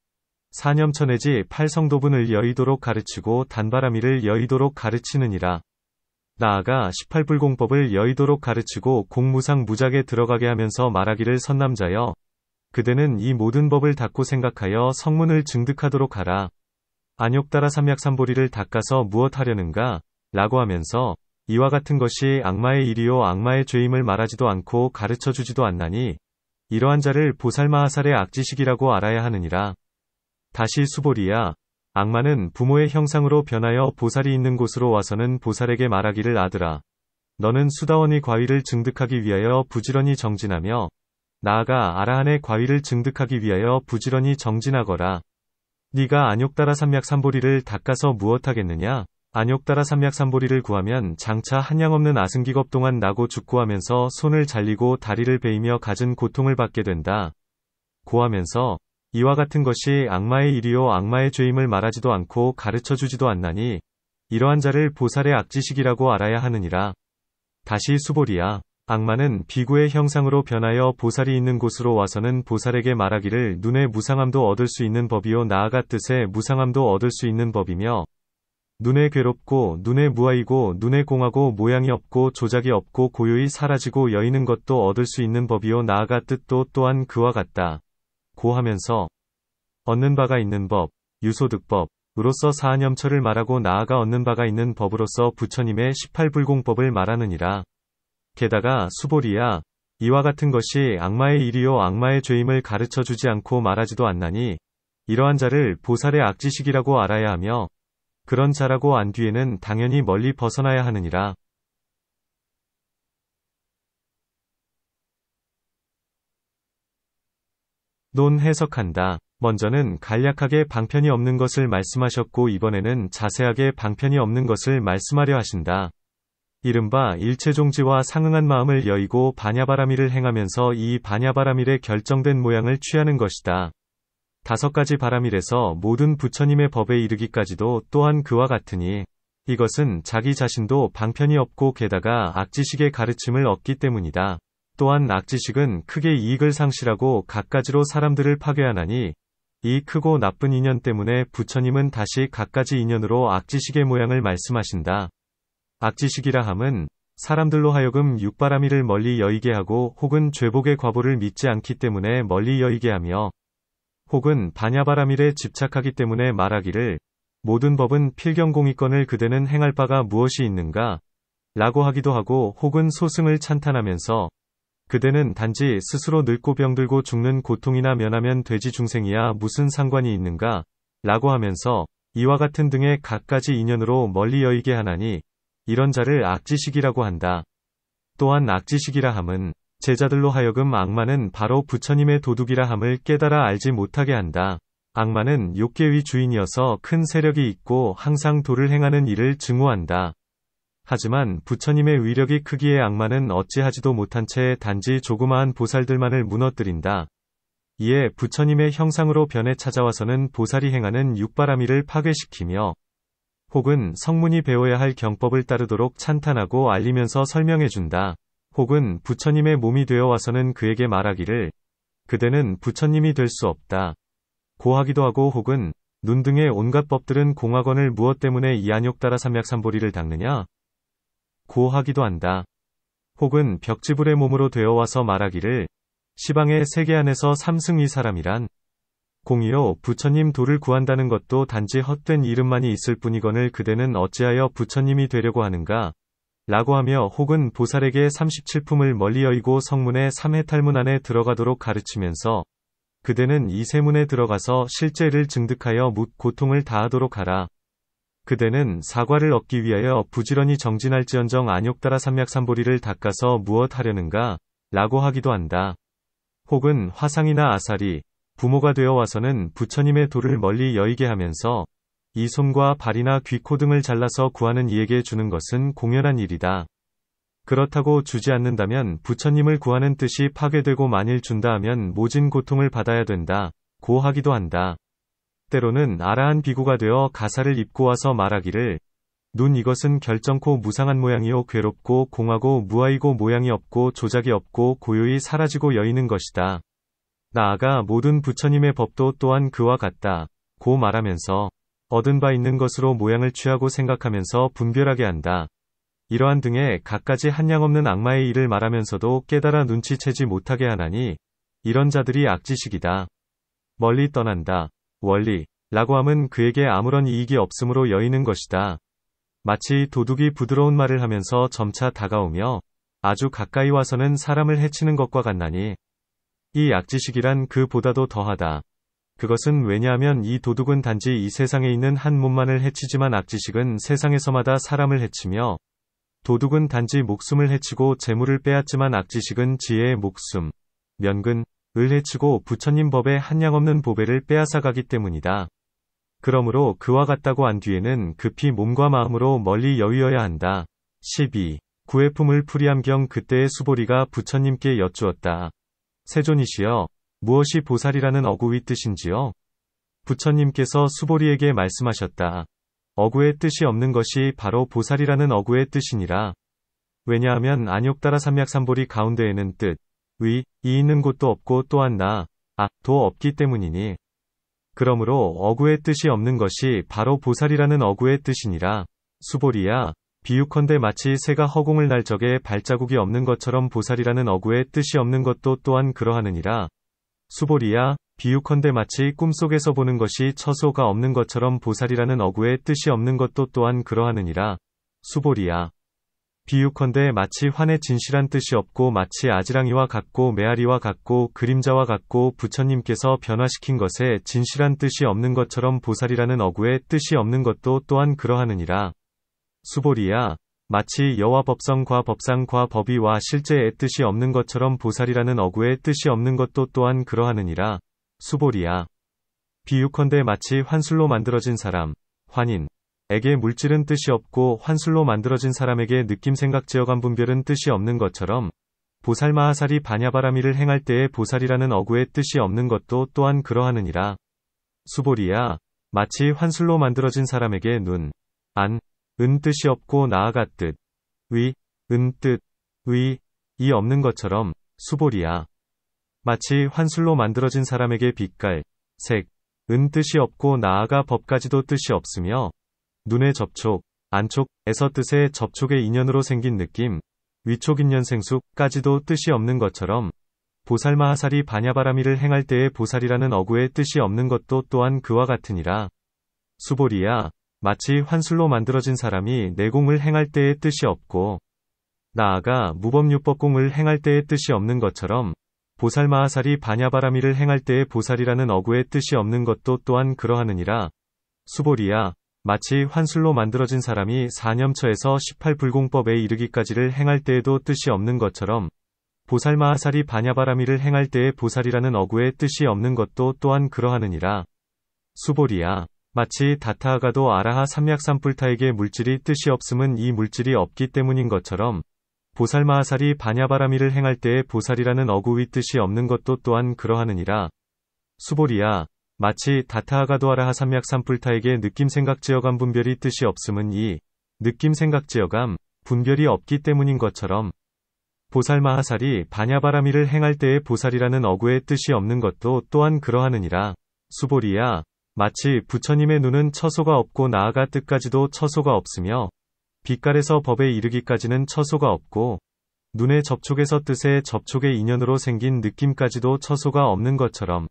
사념처 내지 팔성도분을 여의도록 가르치고 단바라미를 여의도록 가르치느니라. 나아가 18불공법을 여의도록 가르치고 공무상무작에 들어가게 하면서 말하기를 선남자여, 그대는 이 모든 법을 닦고 생각하여 성문을 증득하도록 하라. 안욕따라 삼약삼보리를 닦아서 무엇하려는가? 라고 하면서 이와 같은 것이 악마의 일이요 악마의 죄임을 말하지도 않고 가르쳐주지도 않나니 이러한 자를 보살마하살의 악지식이라고 알아야 하느니라. 다시 수보리야, 악마는 부모의 형상으로 변하여 보살이 있는 곳으로 와서는 보살에게 말하기를 아들아, 너는 수다원의 과위를 증득하기 위하여 부지런히 정진하며 나아가 아라한의 과위를 증득하기 위하여 부지런히 정진하거라. 네가 안욕따라 삼약삼보리를 닦아서 무엇하겠느냐? 안욕따라 삼약삼보리를 구하면 장차 한량없는 아승기겁 동안 나고 죽고 하면서 손을 잘리고 다리를 베이며 갖은 고통을 받게 된다. 고하면서 이와 같은 것이 악마의 일이요 악마의 죄임을 말하지도 않고 가르쳐주지도 않나니 이러한 자를 보살의 악지식이라고 알아야 하느니라. 다시 수보리야, 악마는 비구의 형상으로 변하여 보살이 있는 곳으로 와서는 보살에게 말하기를 눈의 무상함도 얻을 수 있는 법이요 나아가 뜻의 무상함도 얻을 수 있는 법이며 눈에 괴롭고 눈에 무아이고 눈에 공하고 모양이 없고 조작이 없고 고요히 사라지고 여이는 것도 얻을 수 있는 법이요 나아가 뜻도 또한 그와 같다. 고하면서 얻는 바가 있는 법, 유소득법으로서 사안염처를 말하고 나아가 얻는 바가 있는 법으로서 부처님의 18불공법을 말하느니라. 게다가 수보리야, 이와 같은 것이 악마의 일이요 악마의 죄임을 가르쳐주지 않고 말하지도 않나니 이러한 자를 보살의 악지식이라고 알아야 하며 그런 자라고 안 뒤에는 당연히 멀리 벗어나야 하느니라. 논 해석한다. 먼저는 간략하게 방편이 없는 것을 말씀하셨고 이번에는 자세하게 방편이 없는 것을 말씀하려 하신다. 이른바 일체종지와 상응한 마음을 여의고 바냐바라밀을 행하면서 이 바냐바라밀의 결정된 모양을 취하는 것이다. 5가지 바라밀에서 모든 부처님의 법에 이르기까지도 또한 그와 같으니 이것은 자기 자신도 방편이 없고 게다가 악지식의 가르침을 얻기 때문이다. 또한 악지식은 크게 이익을 상실하고 갖가지로 사람들을 파괴하나니 이 크고 나쁜 인연 때문에 부처님은 다시 갖가지 인연으로 악지식의 모양을 말씀하신다. 악지식이라 함은 사람들로 하여금 육바라밀을 멀리 여의게 하고 혹은 죄복의 과보를 믿지 않기 때문에 멀리 여의게 하며 혹은 바냐바라밀에 집착하기 때문에 말하기를 모든 법은 필경공이건을 그대는 행할 바가 무엇이 있는가? 라고 하기도 하고 혹은 소승을 찬탄하면서 그대는 단지 스스로 늙고 병들고 죽는 고통이나 면하면 돼지 중생이야 무슨 상관이 있는가? 라고 하면서 이와 같은 등의 갖가지 인연으로 멀리 여의게 하나니 이런 자를 악지식이라고 한다. 또한 악지식이라 함은 제자들로 하여금 악마는 바로 부처님의 도둑이라 함을 깨달아 알지 못하게 한다. 악마는 욕계의 주인이어서 큰 세력이 있고 항상 도를 행하는 일을 증오한다. 하지만 부처님의 위력이 크기에 악마는 어찌하지도 못한 채 단지 조그마한 보살들만을 무너뜨린다. 이에 부처님의 형상으로 변해 찾아와서는 보살이 행하는 육바라밀을 파괴시키며 혹은 성문이 배워야 할 경법을 따르도록 찬탄하고 알리면서 설명해준다. 혹은 부처님의 몸이 되어 와서는 그에게 말하기를 그대는 부처님이 될 수 없다. 고하기도 하고 혹은 눈 등의 온갖 법들은 공학원을 무엇 때문에 이 안욕따라 삼약삼보리를 닦느냐? 고하기도 한다. 혹은 벽지불의 몸으로 되어 와서 말하기를 시방의 세계 안에서 삼승이 사람이란 공이요 부처님 도를 구한다는 것도 단지 헛된 이름만이 있을 뿐이거늘 그대는 어찌하여 부처님이 되려고 하는가? 라고 하며 혹은 보살에게 37품을 멀리 여의고 성문의 3해탈문 안에 들어가도록 가르치면서 그대는 이 세문에 들어가서 실제를 증득하여 묻 고통을 다하도록 하라. 그대는 사과를 얻기 위하여 부지런히 정진할지언정 안욕따라 삼약삼보리를 닦아서 무엇 하려는가? 라고 하기도 한다. 혹은 화상이나 아사리, 부모가 되어 와서는 부처님의 도를 멀리 여의게 하면서 이 손과 발이나 귀, 코 등을 잘라서 구하는 이에게 주는 것은 공연한 일이다. 그렇다고 주지 않는다면 부처님을 구하는 뜻이 파괴되고 만일 준다 하면 모진 고통을 받아야 된다. 고하기도 한다. 때로는 아라한 비구가 되어 가사를 입고 와서 말하기를 눈 이것은 결정코 무상한 모양이요 괴롭고 공하고 무아이고 모양이 없고 조작이 없고 고요히 사라지고 여이는 것이다. 나아가 모든 부처님의 법도 또한 그와 같다. 고 말하면서 얻은 바 있는 것으로 모양을 취하고 생각하면서 분별하게 한다. 이러한 등의 갖가지 한량없는 악마의 일을 말하면서도 깨달아 눈치채지 못하게 하나니 이런 자들이 악지식이다. 멀리 떠난다. 원리 라고 함은 그에게 아무런 이익이 없으므로 여이는 것이다. 마치 도둑이 부드러운 말을 하면서 점차 다가오며 아주 가까이 와서는 사람을 해치는 것과 같나니 이 악지식이란 그보다도 더하다. 그것은 왜냐하면 이 도둑은 단지 이 세상에 있는 한 몸만을 해치지만 악지식은 세상에서마다 사람을 해치며 도둑은 단지 목숨을 해치고 재물을 빼앗지만 악지식은 지혜의 목숨, 면근, 을 해치고 부처님 법의 한량없는 보배를 빼앗아가기 때문이다. 그러므로 그와 같다고 한 뒤에는 급히 몸과 마음으로 멀리 여위어야 한다. 12. 구애품을 풀이함경 그때의 수보리가 부처님께 여쭈었다. 세존이시여, 무엇이 보살이라는 어구의 뜻인지요? 부처님께서 수보리에게 말씀하셨다. 어구의 뜻이 없는 것이 바로 보살이라는 어구의 뜻이니라. 왜냐하면 안욕따라 삼약삼보리 가운데에는 뜻, 의, 이 있는 곳도 없고 또한 나, 도 없기 때문이니. 그러므로 어구의 뜻이 없는 것이 바로 보살이라는 어구의 뜻이니라. 수보리야, 비유컨대 마치 새가 허공을 날 적에 발자국이 없는 것처럼 보살이라는 어구의 뜻이 없는 것도 또한 그러하느니라. 수보리야, 비유컨대 마치 꿈속에서 보는 것이 처소가 없는 것처럼 보살이라는 어구의 뜻이 없는 것도 또한 그러하느니라. 수보리야, 비유컨대 마치 환의 진실한 뜻이 없고 마치 아지랑이와 같고 메아리와 같고 그림자와 같고 부처님께서 변화시킨 것에 진실한 뜻이 없는 것처럼 보살이라는 어구의 뜻이 없는 것도 또한 그러하느니라. 수보리야, 마치 여와 법성과 법상과 법의와 실제의 뜻이 없는 것처럼 보살이라는 어구의 뜻이 없는 것도 또한 그러하느니라. 수보리야, 비유컨대 마치 환술로 만들어진 사람, 환인, 에게 물질은 뜻이 없고 환술로 만들어진 사람에게 느낌 생각 지어감 분별은 뜻이 없는 것처럼 보살마하살이 반야바라미를 행할 때에 보살이라는 어구의 뜻이 없는 것도 또한 그러하느니라. 수보리야, 마치 환술로 만들어진 사람에게 눈, 안, 은 뜻이 없고 나아가 뜻, 위, 은 뜻, 의, 이 없는 것처럼 수보리야, 마치 환술로 만들어진 사람에게 빛깔, 색, 은 뜻이 없고 나아가 법까지도 뜻이 없으며 눈의 접촉, 안촉에서 뜻의 접촉의 인연으로 생긴 느낌, 위촉 인연 생숙까지도 뜻이 없는 것처럼 보살마하살이 반야바라미를 행할 때에 보살이라는 어구의 뜻이 없는 것도 또한 그와 같으니라. 수보리야, 마치 환술로 만들어진 사람이 내공을 행할 때의 뜻이 없고 나아가 무법유법공을 행할 때의 뜻이 없는 것처럼 보살마하살이 반야바라미를 행할 때의 보살이라는 어구의 뜻이 없는 것도 또한 그러하느니라. 수보리야, 마치 환술로 만들어진 사람이 사념처에서 18불공법에 이르기까지를 행할 때에도 뜻이 없는 것처럼 보살마하살이 반야바라미를 행할 때의 보살이라는 어구의 뜻이 없는 것도 또한 그러하느니라. 수보리야, 마치 다타아가도 아라하 삼약삼불타에게 물질이 뜻이 없음은 이 물질이 없기 때문인 것처럼 보살마하살이 반야바라미를 행할 때의 보살이라는 어구의 뜻이 없는 것도 또한 그러하느니라. 수보리야, 마치 다타아가도 아라하 삼약삼불타에게 느낌생각지어감 분별이 뜻이 없음은 이 느낌생각지어감 분별이 없기 때문인 것처럼 보살마하살이 반야바라미를 행할 때의 보살이라는 어구의 뜻이 없는 것도 또한 그러하느니라. 수보리야, 마치 부처님의 눈은 처소가 없고 나아가 뜻까지도 처소가 없으며 빛깔에서 법에 이르기까지는 처소가 없고 눈의 접촉에서 뜻의 접촉의 인연으로 생긴 느낌까지도 처소가 없는 것처럼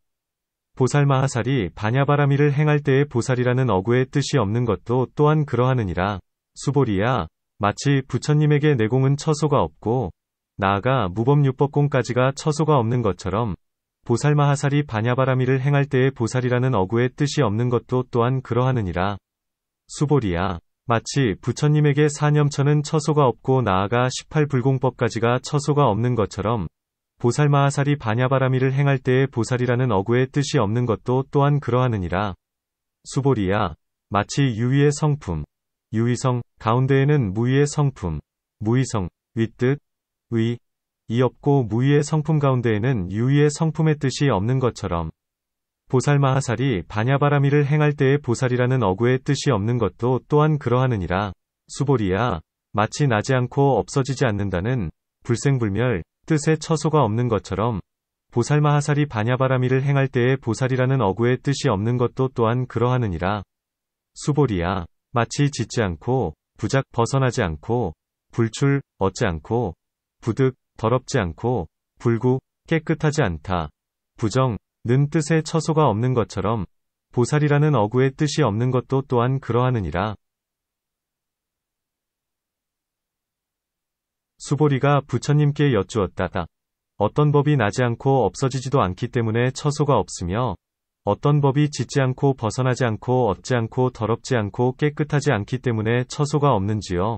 보살마하살이 반야바라미를 행할 때의 보살이라는 어구의 뜻이 없는 것도 또한 그러하느니라. 수보리야, 마치 부처님에게 내공은 처소가 없고 나아가 무법유법공까지가 처소가 없는 것처럼 보살마하살이 반야바라미를 행할 때의 보살이라는 어구의 뜻이 없는 것도 또한 그러하느니라. 수보리야, 마치 부처님에게 사념처는 처소가 없고 나아가 18불공법까지가 처소가 없는 것처럼 보살마하살이 반야바라미를 행할 때의 보살이라는 어구의 뜻이 없는 것도 또한 그러하느니라. 수보리야, 마치 유의의 성품, 유의성, 가운데에는 무의의 성품, 무의성, 윗뜻, 의, 이 없고 무의의 성품 가운데에는 유의의 성품의 뜻이 없는 것처럼 보살마하살이 반야바라미를 행할 때의 보살이라는 어구의 뜻이 없는 것도 또한 그러하느니라. 수보리야, 마치 나지 않고 없어지지 않는다는 불생불멸 뜻의 처소가 없는 것처럼 보살마하살이 반야바라미를 행할 때에 보살이라는 어구의 뜻이 없는 것도 또한 그러하느니라. 수보리야, 마치 짖지 않고 부작 벗어나지 않고 불출 얻지 않고 부득 더럽지 않고 불구 깨끗하지 않다. 부정 는 뜻의 처소가 없는 것처럼 보살이라는 어구의 뜻이 없는 것도 또한 그러하느니라. 수보리가 부처님께 여쭈었다. 어떤 법이 나지 않고 없어지지도 않기 때문에 처소가 없으며 어떤 법이 짖지 않고 벗어나지 않고 얻지 않고 더럽지 않고 깨끗하지 않기 때문에 처소가 없는지요.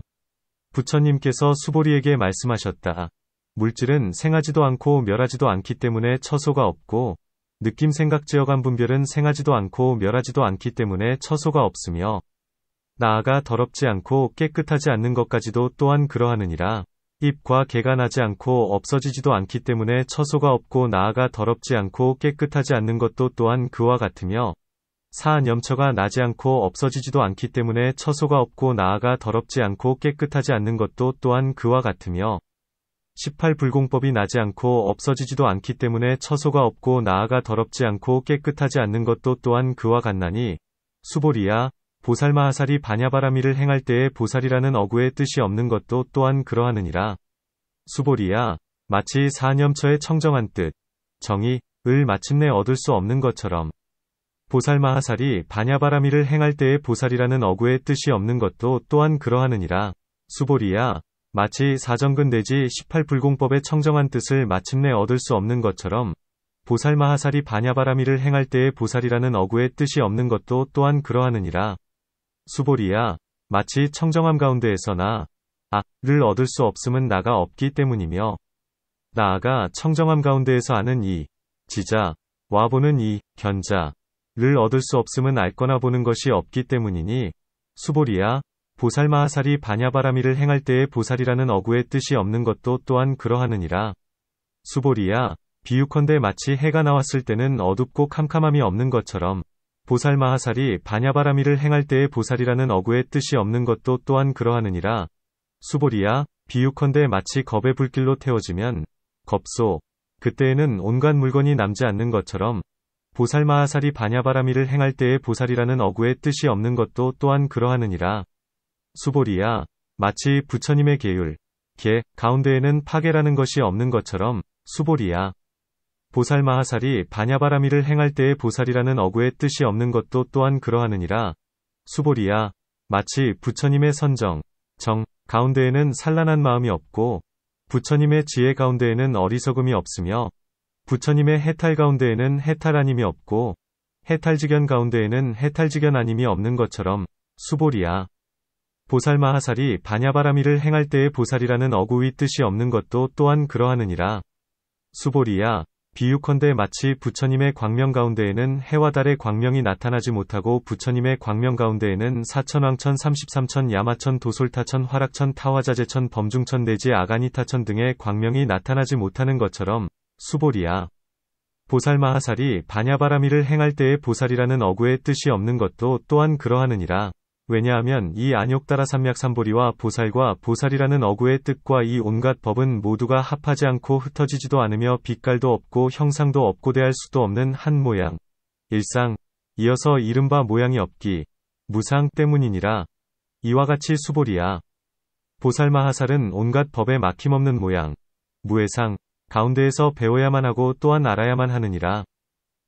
부처님께서 수보리에게 말씀하셨다. 물질은 생하지도 않고 멸하지도 않기 때문에 처소가 없고 느낌 생각 지어감 분별은 생하지도 않고 멸하지도 않기 때문에 처소가 없으며 나아가 더럽지 않고 깨끗하지 않는 것까지도 또한 그러하느니라. 입과 개가 나지 않고 없어지지도 않기 때문에 처소가 없고 나아가 더럽지 않고 깨끗하지 않는 것도 또한 그와 같으며 사한 염처가 나지 않고 없어지지도 않기 때문에 처소가 없고 나아가 더럽지 않고 깨끗하지 않는 것도 또한 그와 같으며 18불공법이 나지 않고 없어지지도 않기 때문에 처소가 없고 나아가 더럽지 않고 깨끗하지 않는 것도 또한 그와 같나니 수보리야, 보살마하살이 반야바라미를 행할 때에 보살이라는 어구의 뜻이 없는 것도 또한 그러하느니라. 수보리야, 마치 사한염처의 청정한 뜻, 정의,을 마침내 얻을 수 없는 것처럼 보살마하살이 반야바라미를 행할 때에 보살이라는 어구의 뜻이 없는 것도 또한 그러하느니라. 수보리야, 마치 사정근 내지 18불공법의 청정한 뜻을 마침내 얻을 수 없는 것처럼 보살마하살이 반야바라미를 행할 때에 보살이라는 어구의 뜻이 없는 것도 또한 그러하느니라. 수보리야, 마치 청정함 가운데에서 를 얻을 수 없음은 나가 없기 때문이며 나아가 청정함 가운데에서 아는 이 지자, 와 보는 이 견자를 얻을 수 없음은 알거나 보는 것이 없기 때문이니 수보리야, 보살마하살이 반야바라미를 행할 때에 보살이라는 어구의 뜻이 없는 것도 또한 그러하느니라. 수보리야, 비유컨대 마치 해가 나왔을 때는 어둡고 캄캄함이 없는 것처럼 보살마하살이 반야바라미를 행할 때에 보살이라는 어구의 뜻이 없는 것도 또한 그러하느니라. 수보리야, 비유컨대 마치 겁의 불길로 태워지면 겁소 그때에는 온갖 물건이 남지 않는 것처럼 보살마하살이 반야바라미를 행할 때에 보살이라는 어구의 뜻이 없는 것도 또한 그러하느니라. 수보리야, 마치 부처님의 계율, 계 가운데에는 파괴라는 것이 없는 것처럼 수보리야, 보살마하살이 반야바라미를 행할 때에 보살이라는 어구의 뜻이 없는 것도 또한 그러하느니라. 수보리야, 마치 부처님의 선정, 정 가운데에는 산란한 마음이 없고 부처님의 지혜 가운데에는 어리석음이 없으며 부처님의 해탈 가운데에는 해탈 아님이 없고 해탈직견 가운데에는 해탈직견 아님이 없는 것처럼 수보리야, 보살마하살이 반야바라미를 행할 때에 보살이라는 어구의 뜻이 없는 것도 또한 그러하느니라. 수보리야, 비유컨대 마치 부처님의 광명 가운데에는 해와 달의 광명이 나타나지 못하고 부처님의 광명 가운데에는 사천왕천 33천 야마천 도솔타천 화락천 타화자재천 범중천 내지 아가니타천 등의 광명이 나타나지 못하는 것처럼 수보리야, 보살마하살이 반야바라미를 행할 때에 보살이라는 어구의 뜻이 없는 것도 또한 그러하느니라. 왜냐하면 이 안욕다라삼맥삼보리와 보살과 보살이라는 어구의 뜻과 이 온갖 법은 모두가 합하지 않고 흩어지지도 않으며 빛깔도 없고 형상도 없고 대할 수도 없는 한 모양, 일상, 이어서 이른바 모양이 없기, 무상 때문이니라. 이와 같이 수보리야, 보살마하살은 온갖 법에 막힘없는 모양, 무해상, 가운데에서 배워야만 하고 또한 알아야만 하느니라.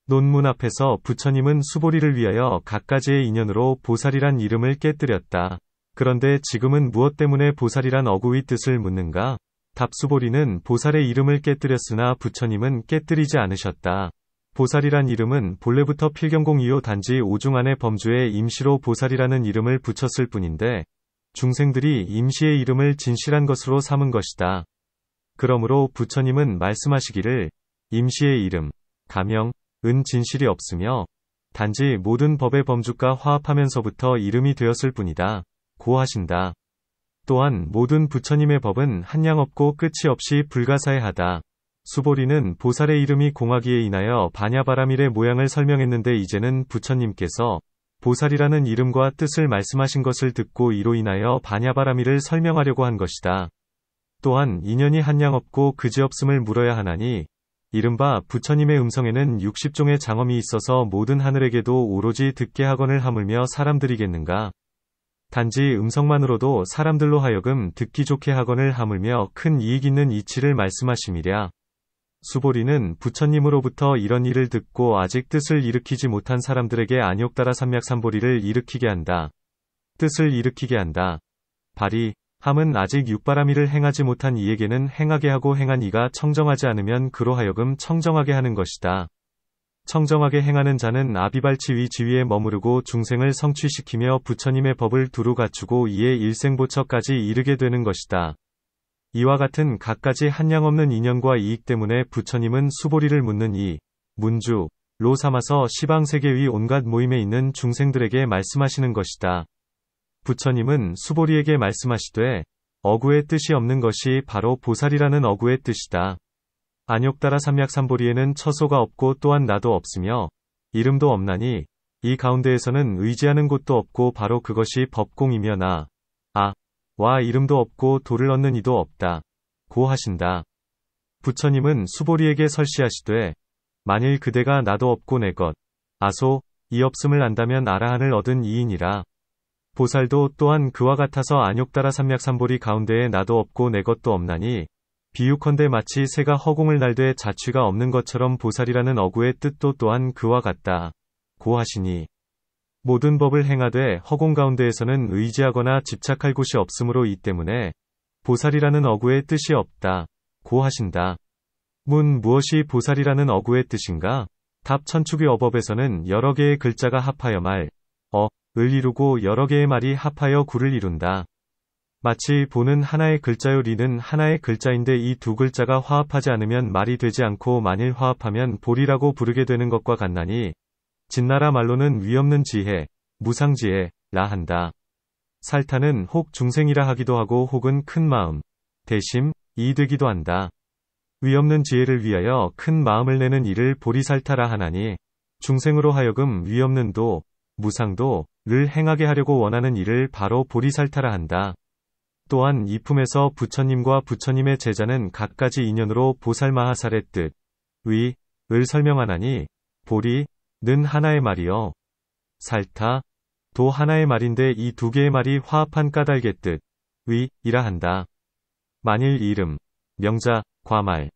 논문 앞에서 부처님은 수보리를 위하여 갖가지의 인연으로 보살이란 이름을 깨뜨렸다. 그런데 지금은 무엇 때문에 보살이란 어구의 뜻을 묻는가? 답 수보리는 보살의 이름을 깨뜨렸으나 부처님은 깨뜨리지 않으셨다. 보살이란 이름은 본래부터 필경공이요 단지 오중안의 범주에 임시로 보살이라는 이름을 붙였을 뿐인데 중생들이 임시의 이름을 진실한 것으로 삼은 것이다. 그러므로 부처님은 말씀하시기를 임시의 이름, 가명, 은 진실이 없으며 단지 모든 법의 범주가 화합하면서부터 이름이 되었을 뿐이다. 고 하신다. 또한 모든 부처님의 법은 한량 없고 끝이 없이 불가사의하다. 수보리는 보살의 이름이 공하기에 인하여 반야바라밀의 모양을 설명했는데 이제는 부처님께서 보살이라는 이름과 뜻을 말씀하신 것을 듣고 이로 인하여 반야바라미를 설명하려고 한 것이다. 또한 인연이 한량 없고 그지없음을 물어야 하나니 이른바 부처님의 음성에는 60종의 장엄이 있어서 모든 하늘에게도 오로지 듣게 하거늘 하물며 사람들이겠는가. 단지 음성만으로도 사람들로 하여금 듣기 좋게 하거늘 하물며 큰 이익 있는 이치를 말씀하심이랴. 수보리는 부처님으로부터 이런 일을 듣고 아직 뜻을 일으키지 못한 사람들에게 안욕따라 삼맥삼보리를 일으키게 한다. 뜻을 일으키게 한다. 발이 함은 아직 육바라미를 행하지 못한 이에게는 행하게 하고 행한 이가 청정하지 않으면 그로 하여금 청정하게 하는 것이다. 청정하게 행하는 자는 아비발치위 지위에 머무르고 중생을 성취시키며 부처님의 법을 두루 갖추고 이에 일생보처까지 이르게 되는 것이다. 이와 같은 갖가지 한량없는 인연과 이익 때문에 부처님은 수보리를 묻는 이 문주로 삼아서 시방세계의 온갖 모임에 있는 중생들에게 말씀하시는 것이다. 부처님은 수보리에게 말씀하시되 어구의 뜻이 없는 것이 바로 보살이라는 어구의 뜻이다. 안욕따라 삼맥삼보리에는 처소가 없고 또한 나도 없으며 이름도 없나니 이 가운데에서는 의지하는 곳도 없고 바로 그것이 법공이며 와 이름도 없고 도를 얻는 이도 없다. 고 하신다. 부처님은 수보리에게 설시하시되 만일 그대가 나도 없고 내 것 이 없음을 안다면 아라한을 얻은 이이니라. 보살도 또한 그와 같아서 안욕따라 삼맥삼보리 가운데에 나도 없고 내 것도 없나니 비유컨대 마치 새가 허공을 날되 자취가 없는 것처럼 보살이라는 어구의 뜻도 또한 그와 같다. 고 하시니 모든 법을 행하되 허공 가운데에서는 의지하거나 집착할 곳이 없으므로 이 때문에 보살이라는 어구의 뜻이 없다. 고 하신다. 문 무엇이 보살이라는 어구의 뜻인가? 답 천축의 어법에서는 여러 개의 글자가 합하여 말, 을 이루고 여러 개의 말이 합하여 구를 이룬다. 마치 보는 하나의 글자요 리는 하나의 글자인데 이 두 글자가 화합하지 않으면 말이 되지 않고 만일 화합하면 볼이라고 부르게 되는 것과 같나니 진나라 말로는 위없는 지혜, 무상지혜라 한다. 살타는 혹 중생이라 하기도 하고 혹은 큰 마음, 대심, 이 되기도 한다. 위없는 지혜를 위하여 큰 마음을 내는 이를 보리살타라 하나니 중생으로 하여금 위없는 도, 무상도를 행하게 하려고 원하는 이를 바로 보리살타라 한다. 또한 이 품에서 부처님과 부처님의 제자는 갖가지 인연으로 보살마하살의 뜻, 을 설명하나니 보리, 는 하나의 말이요. 살타, 도 하나의 말인데 이 두 개의 말이 화합한 까닭의 뜻, 이라 한다. 만일 이름, 명자, 과말,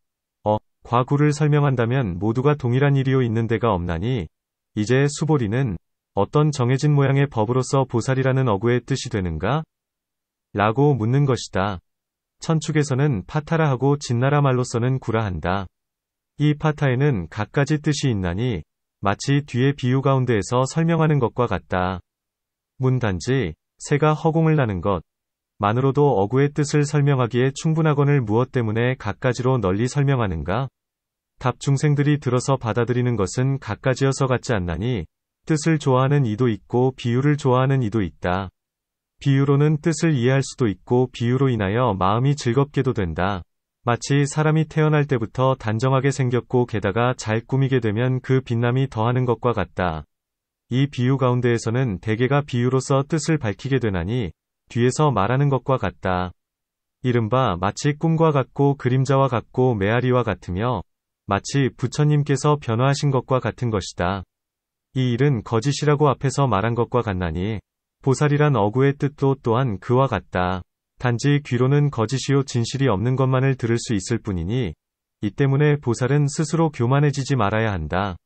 과구를 설명한다면 모두가 동일한 일이요 있는 데가 없나니 이제 수보리는 어떤 정해진 모양의 법으로서 보살이라는 어구의 뜻이 되는가? 라고 묻는 것이다. 천축에서는 파타라 하고 진나라 말로서는 구라 한다. 이 파타에는 갖가지 뜻이 있나니 마치 뒤에 비유 가운데에서 설명하는 것과 같다. 단지 새가 허공을 나는 것 만으로도 어구의 뜻을 설명하기에 충분하거늘 무엇 때문에 갖가지로 널리 설명하는가? 답 중생들이 들어서 받아들이는 것은 갖가지여서 같지 않나니 뜻을 좋아하는 이도 있고 비유를 좋아하는 이도 있다. 비유로는 뜻을 이해할 수도 있고 비유로 인하여 마음이 즐겁게도 된다. 마치 사람이 태어날 때부터 단정하게 생겼고 게다가 잘 꾸미게 되면 그 빛남이 더하는 것과 같다. 이 비유 가운데에서는 대개가 비유로서 뜻을 밝히게 되나니 뒤에서 말하는 것과 같다. 이른바 마치 꿈과 같고 그림자와 같고 메아리와 같으며 마치 부처님께서 변화하신 것과 같은 것이다. 이 일은 거짓이라고 앞에서 말한 것과 같나니 보살이란 어구의 뜻도 또한 그와 같다. 단지 귀로는 거짓이요 진실이 없는 것만을 들을 수 있을 뿐이니 이 때문에 보살은 스스로 교만해지지 말아야 한다.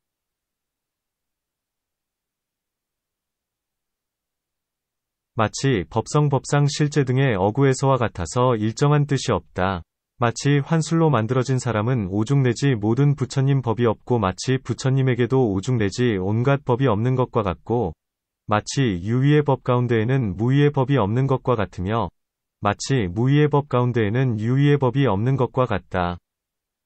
마치 법성 법상 실제 등의 어구에서와 같아서 일정한 뜻이 없다. 마치 환술로 만들어진 사람은 오죽 내지 모든 부처님 법이 없고 마치 부처님에게도 오죽 내지 온갖 법이 없는 것과 같고 마치 유위의 법 가운데에는 무위의 법이 없는 것과 같으며 마치 무위의 법 가운데에는 유위의 법이 없는 것과 같다.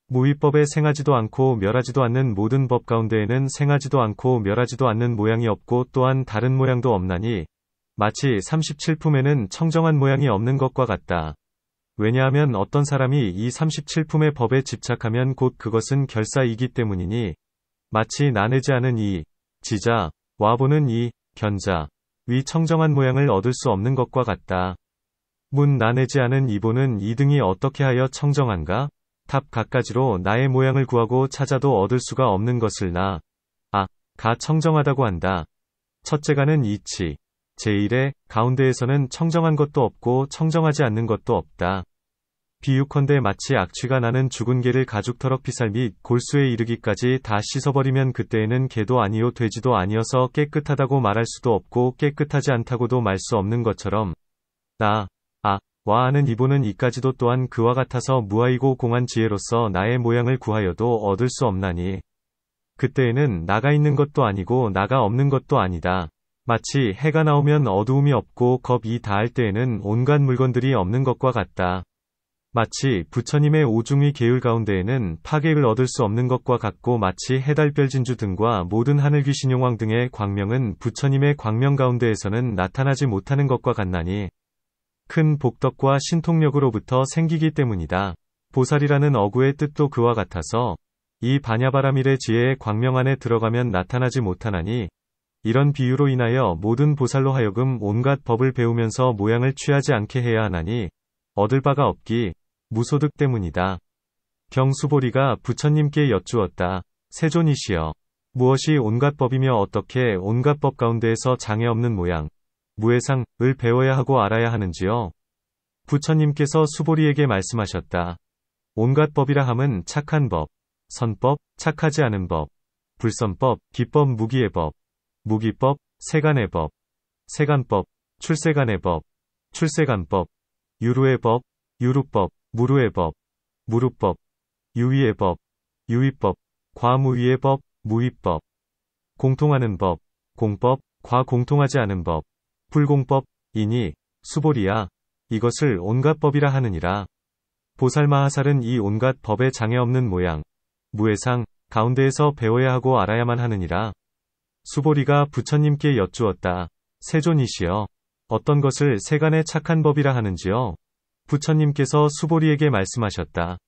무위법에 생하지도 않고 멸하지도 않는 모든 법 가운데에는 생하지도 않고 멸하지도 않는 모양이 없고 또한 다른 모양도 없나니 마치 37품에는 청정한 모양이 없는 것과 같다. 왜냐하면 어떤 사람이 이 37품의 법에 집착하면 곧 그것은 결사이기 때문이니 마치 나내지 않은 이 지자, 와보는 이 견자, 위 청정한 모양을 얻을 수 없는 것과 같다. 문 나내지 않은 이보는 이 등이 어떻게 하여 청정한가? 답 갖가지로 나의 모양을 구하고 찾아도 얻을 수가 없는 것을 가 청정하다고 한다. 첫째가는 이치. 제1의 가운데에서는 청정한 것도 없고 청정하지 않는 것도 없다. 비유컨대 마치 악취가 나는 죽은 개를 가죽터럭 피살 및 골수에 이르기까지 다 씻어버리면 그때에는 개도 아니요 돼지도 아니어서 깨끗하다고 말할 수도 없고 깨끗하지 않다고도 말 수 없는 것처럼 와 하는 이보는 이까지도 또한 그와 같아서 무아이고 공한 지혜로서 나의 모양을 구하여도 얻을 수 없나니 그때에는 나가 있는 것도 아니고 나가 없는 것도 아니다. 마치 해가 나오면 어두움이 없고 겁이 다할 때에는 온갖 물건들이 없는 것과 같다. 마치 부처님의 오중의 계율 가운데에는 파괴를 얻을 수 없는 것과 같고 마치 해달별진주 등과 모든 하늘귀신용왕 등의 광명은 부처님의 광명 가운데에서는 나타나지 못하는 것과 같나니 큰 복덕과 신통력으로부터 생기기 때문이다. 보살이라는 어구의 뜻도 그와 같아서 이 바냐바라밀의 지혜의 광명 안에 들어가면 나타나지 못하나니 이런 비유로 인하여 모든 보살로 하여금 온갖 법을 배우면서 모양을 취하지 않게 해야 하나니 얻을 바가 없기 무소득 때문이다. 병수보리가 부처님께 여쭈었다. 세존이시여, 무엇이 온갖 법이며 어떻게 온갖 법 가운데에서 장애 없는 모양, 무해상을 배워야 하고 알아야 하는지요? 부처님께서 수보리에게 말씀하셨다. 온갖 법이라 함은 착한 법, 선법, 착하지 않은 법, 불선법, 기법, 무기의 법, 무기법, 세간의 법, 세간법, 출세간의 법, 출세간법, 유루의 법, 유루법, 무루의 법, 무루법, 유위의 법, 유위법, 과무위의 법, 무위법, 공통하는 법, 공법, 과공통하지 않은 법, 불공법이니 수보리야, 이것을 온갖 법이라 하느니라. 보살마하살은 이 온갖 법에 장애 없는 모양, 무해상 가운데에서 배워야 하고 알아야만 하느니라. 수보리가 부처님께 여쭈었다. 세존이시여, 어떤 것을 세간의 착한 법이라 하는지요? 부처님께서 수보리에게 말씀하셨다.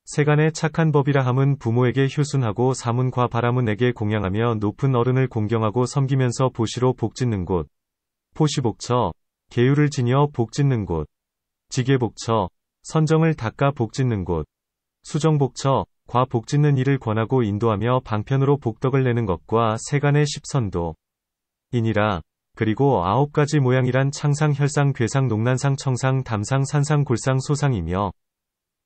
세간의 착한 법이라 함은 부모에게 효순하고 사문과 바라문에게 공양하며 높은 어른을 공경하고 섬기면서 보시로 복짓는 곳, 포시복처, 계율을 지녀 복짓는 곳, 지계복처, 선정을 닦아 복짓는 곳, 수정복처, 과 복짓는 일을 권하고 인도하며 방편으로 복덕을 내는 것과 세간의 십선도 이니라. 그리고 9가지 모양이란 창상, 혈상, 괴상, 농난상, 청상, 담상, 산상, 골상, 소상이며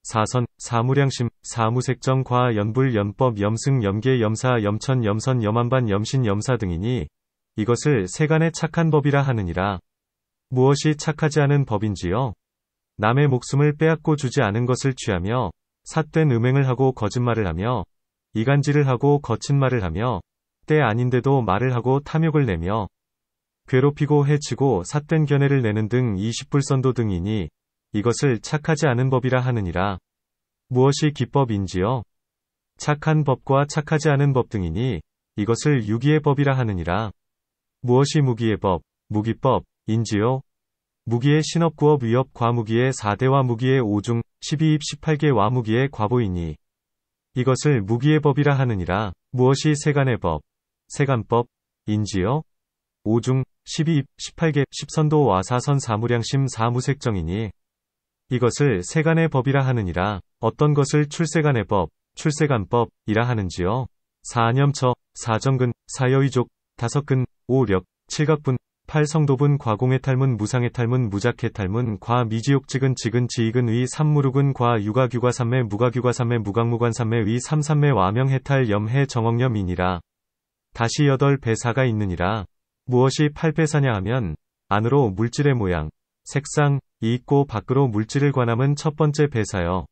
사선, 사무량심, 사무색정, 과, 연불, 연법, 염승, 염계, 염사, 염천, 염선, 염한반, 염신, 염사 등이니 이것을 세간의 착한 법이라 하느니라. 무엇이 착하지 않은 법인지요? 남의 목숨을 빼앗고 주지 않은 것을 취하며 삿된 음행을 하고 거짓말을 하며 이간질을 하고 거친 말을 하며 때 아닌데도 말을 하고 탐욕을 내며 괴롭히고 해치고 삿된 견해를 내는 등 20불선도 등이니 이것을 착하지 않은 법이라 하느니라. 무엇이 기법인지요? 착한 법과 착하지 않은 법 등이니 이것을 유기의 법이라 하느니라. 무엇이 무기의 법, 무기법인지요? 무기의 신업구업 위업 과무기의 4대와 무기의 5중 12입 18개 와무기의 과보이니 이것을 무기의 법이라 하느니라. 무엇이 세간의 법, 세간법인지요? 5중 12입 18개 10선도 와사선 사무량심 사무색정이니 이것을 세간의 법이라 하느니라. 어떤 것을 출세간의 법, 출세간법이라 하는지요? 사념처, 사정근, 사여의족, 다섯근, 오력, 칠각분, 팔성도분, 과공해탈문, 무상해탈문, 무작해탈문, 과미지옥직은 직은 지익은 위, 삼무룩은 과, 유가규가 삼매, 무가규가 삼매, 무강무관 삼매, 위, 삼삼매, 와명해탈, 염해, 정억념이니라. 다시 8배사가 있느니라. 무엇이 8배사냐 하면 안으로 물질의 모양, 색상, 이 있고 밖으로 물질을 관함은 첫 번째 배사여.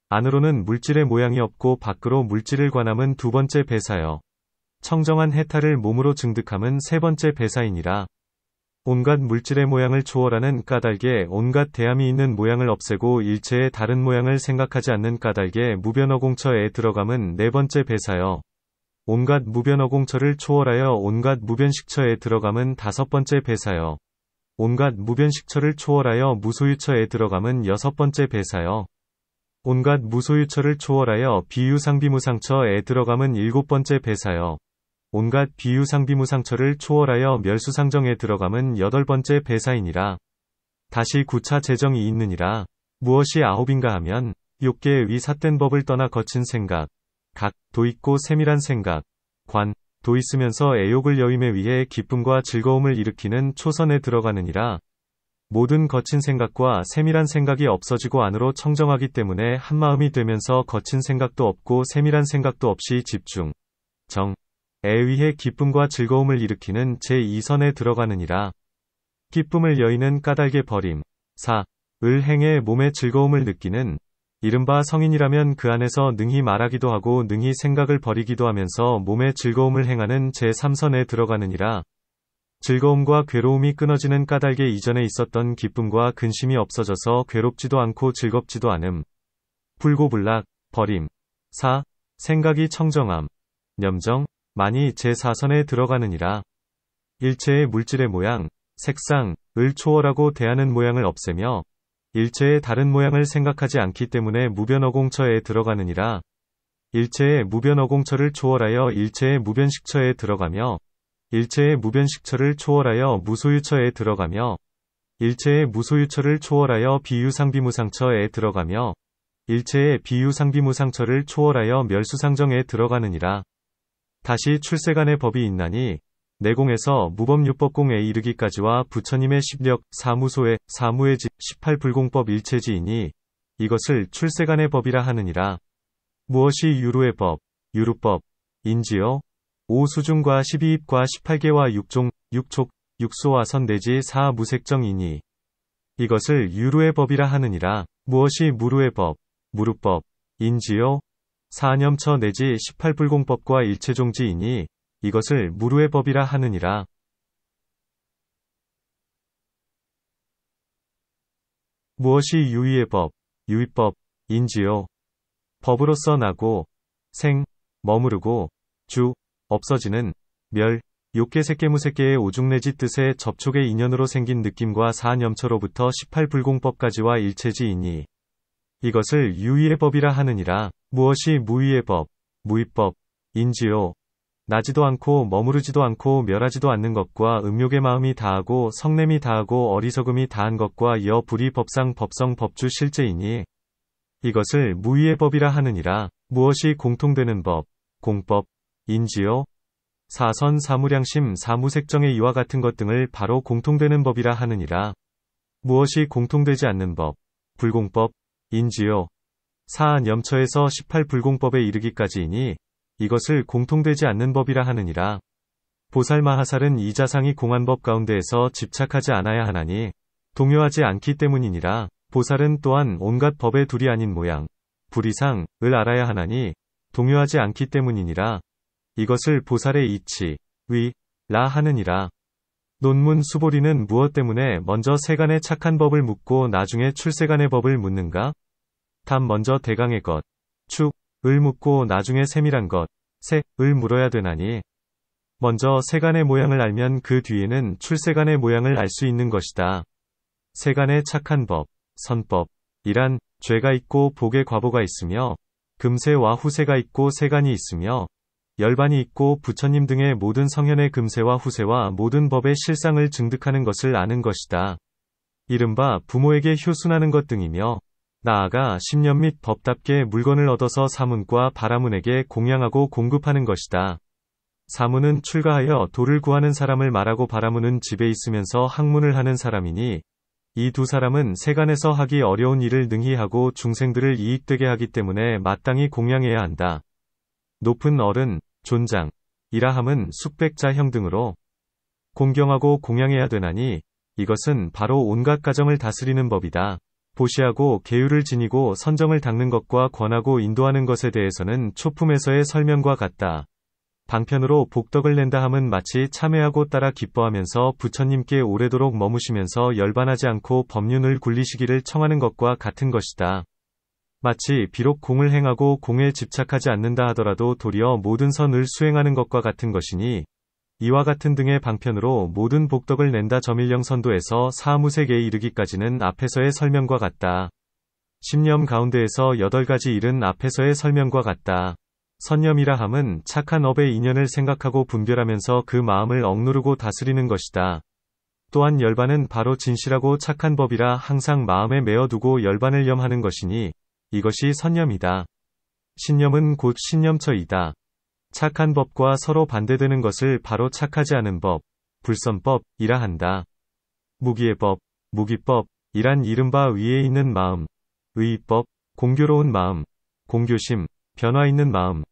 안으로는 물질의 모양이 없고 밖으로 물질을 관함은 두 번째 배사여. 청정한 해탈을 몸으로 증득함은 세 번째 배사이니라. 온갖 물질의 모양을 초월하는 까닭에 온갖 대함이 있는 모양을 없애고 일체의 다른 모양을 생각하지 않는 까닭에 무변어공처에 들어감은 네 번째 배사여. 온갖 무변어공처를 초월하여 온갖 무변식처에 들어감은 다섯 번째 배사여. 온갖 무변식처를 초월하여 무소유처에 들어감은 여섯 번째 배사여. 온갖 무소유처를 초월하여 비유상비무상처에 들어감은 일곱 번째 배사여. 온갖 비유상비무상처를 초월하여 멸수상정에 들어감은 8번째 배사이니라. 다시 9차 재정이 있느니라. 무엇이 9인가 하면 욕계의 위 삿된 법을 떠나 거친 생각, 각, 도 있고 세밀한 생각, 관, 도 있으면서 애욕을 여임에 위해 기쁨과 즐거움을 일으키는 초선에 들어가느니라. 모든 거친 생각과 세밀한 생각이 없어지고 안으로 청정하기 때문에 한마음이 되면서 거친 생각도 없고 세밀한 생각도 없이 집중, 정, 에 위해 기쁨과 즐거움을 일으키는 제2선에 들어가느니라. 기쁨을 여의는 까닭의 버림, 사, 을 행해 몸의 즐거움을 느끼는, 이른바 성인이라면 그 안에서 능히 말하기도 하고 능히 생각을 버리기도 하면서 몸의 즐거움을 행하는 제3선에 들어가느니라. 즐거움과 괴로움이 끊어지는 까닭의 이전에 있었던 기쁨과 근심이 없어져서 괴롭지도 않고 즐겁지도 않음. 불고불락, 버림. 4. 생각이 청정함. 염정, 만이 제4선에 들어가느니라. 일체의 물질의 모양, 색상, 을 초월하고 대하는 모양을 없애며 일체의 다른 모양을 생각하지 않기 때문에 무변어공처에 들어가느니라. 일체의 무변어공처를 초월하여 일체의 무변식처에 들어가며 일체의 무변식처를 초월하여 무소유처에 들어가며 일체의 무소유처를 초월하여 비유상비무상처에 들어가며 일체의 비유상비무상처를 초월하여 멸수상정에 들어가느니라. 다시 출세간의 법이 있나니 내공에서 무법유법공에 이르기까지와 부처님의 십력, 사무소의, 사무의 집, 18불공법 일체지이니 이것을 출세간의 법이라 하느니라. 무엇이 유루의 법, 유루법, 인지요? 5수중과 12입과 18개와 6종, 6촉, 6소와 선대지 4무색정이니 이것을 유루의 법이라 하느니라. 무엇이 무루의 법, 무루법, 인지요? 4념처 내지 18불공법과 일체종지이니 이것을 무루의 법이라 하느니라. 무엇이 유의의 법, 유의법, 인지요? 법으로서 나고, 생, 머무르고, 주, 없어지는, 멸, 욕계색계무색계의 오중내지 뜻의 접촉의 인연으로 생긴 느낌과 4념처로부터 18불공법까지와 일체지이니 이것을 유의의 법이라 하느니라. 무엇이 무의의 법, 무의법, 인지요? 나지도 않고 머무르지도 않고 멸하지도 않는 것과 음욕의 마음이 다하고 성냄이 다하고 어리석음이 다한 것과 여불이 법상 법성 법주 실제이니 이것을 무의의 법이라 하느니라. 무엇이 공통되는 법, 공법, 인지요? 사선 사무량심 사무색정의 이와 같은 것 등을 바로 공통되는 법이라 하느니라. 무엇이 공통되지 않는 법, 불공법, 인지요? 사념처에서 18불공법에 이르기까지이니 이것을 공통되지 않는 법이라 하느니라. 보살마하살은 이자상이 공한 법 가운데에서 집착하지 않아야 하나니 동요하지 않기 때문이니라. 보살은 또한 온갖 법의 둘이 아닌 모양, 불이상을 알아야 하나니 동요하지 않기 때문이니라. 이것을 보살의 이치, 위, 라 하느니라. 논문 수보리는 무엇 때문에 먼저 세간의 착한 법을 묻고 나중에 출세간의 법을 묻는가? 답 먼저 대강의 것, 축, 을 묻고 나중에 세밀한 것, 세, 을 물어야 되나니. 먼저 세간의 모양을 알면 그 뒤에는 출세간의 모양을 알 수 있는 것이다. 세간의 착한 법, 선법, 이란, 죄가 있고 복의 과보가 있으며, 금세와 후세가 있고 세간이 있으며, 열반이 있고 부처님 등의 모든 성현의 금세와 후세와 모든 법의 실상을 증득하는 것을 아는 것이다. 이른바 부모에게 효순하는 것 등이며, 나아가 심년 및 법답게 물건을 얻어서 사문과 바라문에게 공양하고 공급하는 것이다. 사문은 출가하여 도를 구하는 사람을 말하고 바라문은 집에 있으면서 학문을 하는 사람이니 이 두 사람은 세간에서 하기 어려운 일을 능히 하고 중생들을 이익되게 하기 때문에 마땅히 공양해야 한다. 높은 어른, 존장, 이라함은 숙백자형 등으로 공경하고 공양해야 되나니 이것은 바로 온갖 가정을 다스리는 법이다. 보시하고 계율을 지니고 선정을 닦는 것과 권하고 인도하는 것에 대해서는 초품에서의 설명과 같다. 방편으로 복덕을 낸다 함은 마치 참회하고 따라 기뻐하면서 부처님께 오래도록 머무시면서 열반하지 않고 법륜을 굴리시기를 청하는 것과 같은 것이다. 마치 비록 공을 행하고 공에 집착하지 않는다 하더라도 도리어 모든 선을 수행하는 것과 같은 것이니 이와 같은 등의 방편으로 모든 복덕을 낸다 점일령 선도에서 사무색에 이르기까지는 앞에서의 설명과 같다. 10념 가운데에서 8가지 일은 앞에서의 설명과 같다. 선념이라 함은 착한 업의 인연을 생각하고 분별하면서 그 마음을 억누르고 다스리는 것이다. 또한 열반은 바로 진실하고 착한 법이라 항상 마음에 메어두고 열반을 염하는 것이니 이것이 선념이다. 신념은 곧 신념처이다. 착한 법과 서로 반대되는 것을 바로 착하지 않은 법, 불선법이라 한다. 무기의 법, 무기법, 이란 이른바 위에 있는 마음, 의의법, 공교로운 마음, 공교심, 변화 있는 마음,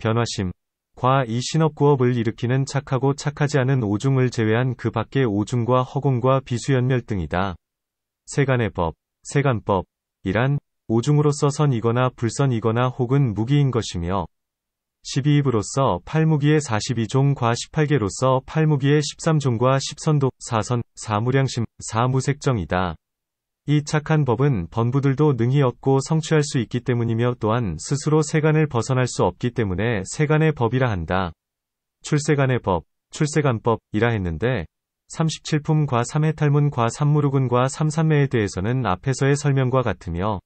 변화심, 과 이 신업구업을 일으키는 착하고 착하지 않은 오중을 제외한 그 밖의 오중과 허공과 비수연멸 등이다. 세간의 법, 세간법, 이란 오중으로서 선이거나 불선이거나 혹은 무기인 것이며 12입으로서 8무기의 42종과 18개로서 8무기의 13종과 10선도, 4선, 4무량심, 4무색정이다. 이 착한 법은 번부들도 능히 얻고 성취할 수 있기 때문이며 또한 스스로 세간을 벗어날 수 없기 때문에 세간의 법이라 한다. 출세간의 법, 출세간법이라 했는데 37품과 3해탈문과 3무르군과 3산매에 대해서는 앞에서의 설명과 같으며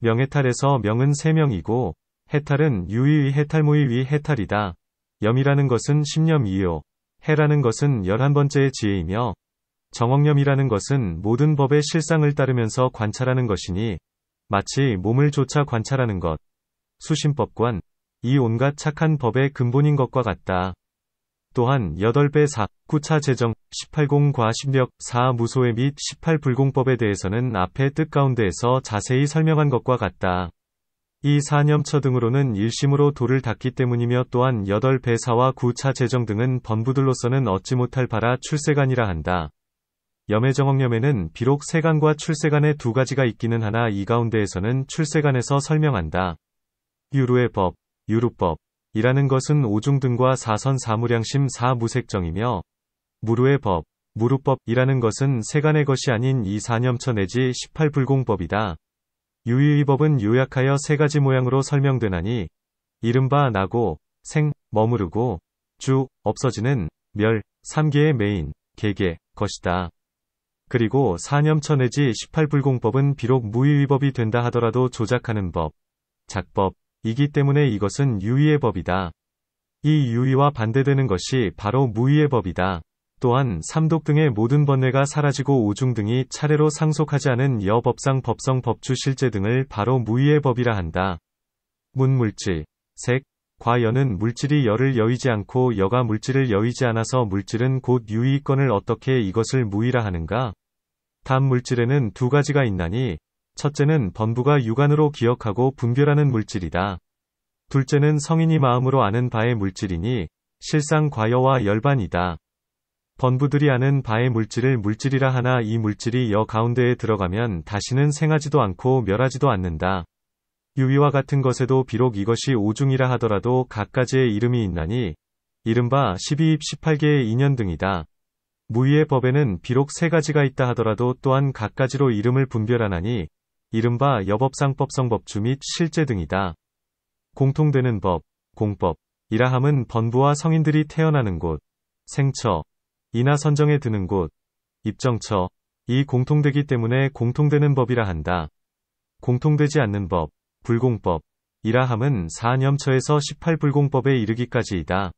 명해탈에서 명은 3명이고 해탈은 유의의 해탈무의 해탈이다. 염이라는 것은 10념이요. 해라는 것은 11번째의 지혜이며 정억념이라는 것은 모든 법의 실상을 따르면서 관찰하는 것이니 마치 몸을 조차 관찰하는 것. 수심법관, 이 온갖 착한 법의 근본인 것과 같다. 또한 8배 4, 구차 재정, 18공과 10력, 4 무소회 및 18불공법에 대해서는 앞의 뜻 가운데에서 자세히 설명한 것과 같다. 이 사념처 등으로는 일심으로 도를 닦기 때문이며 또한 8배 4와 구차 재정 등은 번부들로서는 얻지 못할 바라 출세간이라 한다. 염해정억념에는 비록 세간과 출세간의 두 가지가 있기는 하나 이 가운데에서는 출세간에서 설명한다. 유루의 법, 유루법, 이라는 것은 오중 등과 4선 4무량심 4무색정이며 무루의 법, 무루법이라는 것은 세간의 것이 아닌 이 사념처 내지 18불공법이다. 유의의 법은 요약하여 세 가지 모양으로 설명되나니 이른바 나고, 생, 머무르고, 주, 없어지는, 멸, 3개의 메인, 개개, 것이다. 그리고 사념처 내지 18불공법은 비록 무의의법이 된다 하더라도 조작하는 법, 작법이기 때문에 이것은 유의의 법이다. 이 유의와 반대되는 것이 바로 무의의 법이다. 또한 삼독 등의 모든 번뇌가 사라지고 오중 등이 차례로 상속하지 않은 여법상 법성 법주 실제 등을 바로 무의의 법이라 한다. 문물질, 색, 과여는 물질이 여를 여의지 않고 여가 물질을 여의지 않아서 물질은 곧 유의권을 어떻게 이것을 무의라 하는가? 단 물질에는 두 가지가 있나니 첫째는 번부가 육안으로 기억하고 분별하는 물질이다. 둘째는 성인이 마음으로 아는 바의 물질이니 실상 과여와 열반이다. 번부들이 아는 바의 물질을 물질이라 하나 이 물질이 여 가운데에 들어가면 다시는 생하지도 않고 멸하지도 않는다. 유의와 같은 것에도 비록 이것이 오중이라 하더라도 각가지의 이름이 있나니 이른바 12입 18개의 인연 등이다. 무의의 법에는 비록 세 가지가 있다 하더라도 또한 각가지로 이름을 분별하나니 이른바 여법상법성법주 및 실제 등이다. 공통되는 법, 공법이라 함은 번부와 성인들이 태어나는 곳, 생처, 이나 선정에 드는 곳, 입정처, 이 공통되기 때문에 공통되는 법이라 한다. 공통되지 않는 법, 불공법, 이라 함은 사념처에서 18불공법에 이르기까지이다.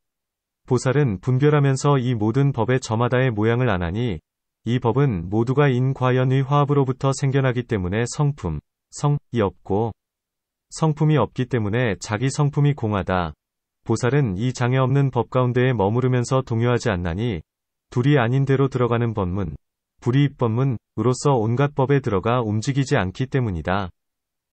보살은 분별하면서 이 모든 법의 저마다의 모양을 아나니 이 법은 모두가 인과연의 화합으로부터 생겨나기 때문에 성품, 성이 없고 성품이 없기 때문에 자기 성품이 공하다. 보살은 이 장애 없는 법 가운데에 머무르면서 동요하지 않나니 둘이 아닌 대로 들어가는 법문, 불이익법문으로서 온갖 법에 들어가 움직이지 않기 때문이다.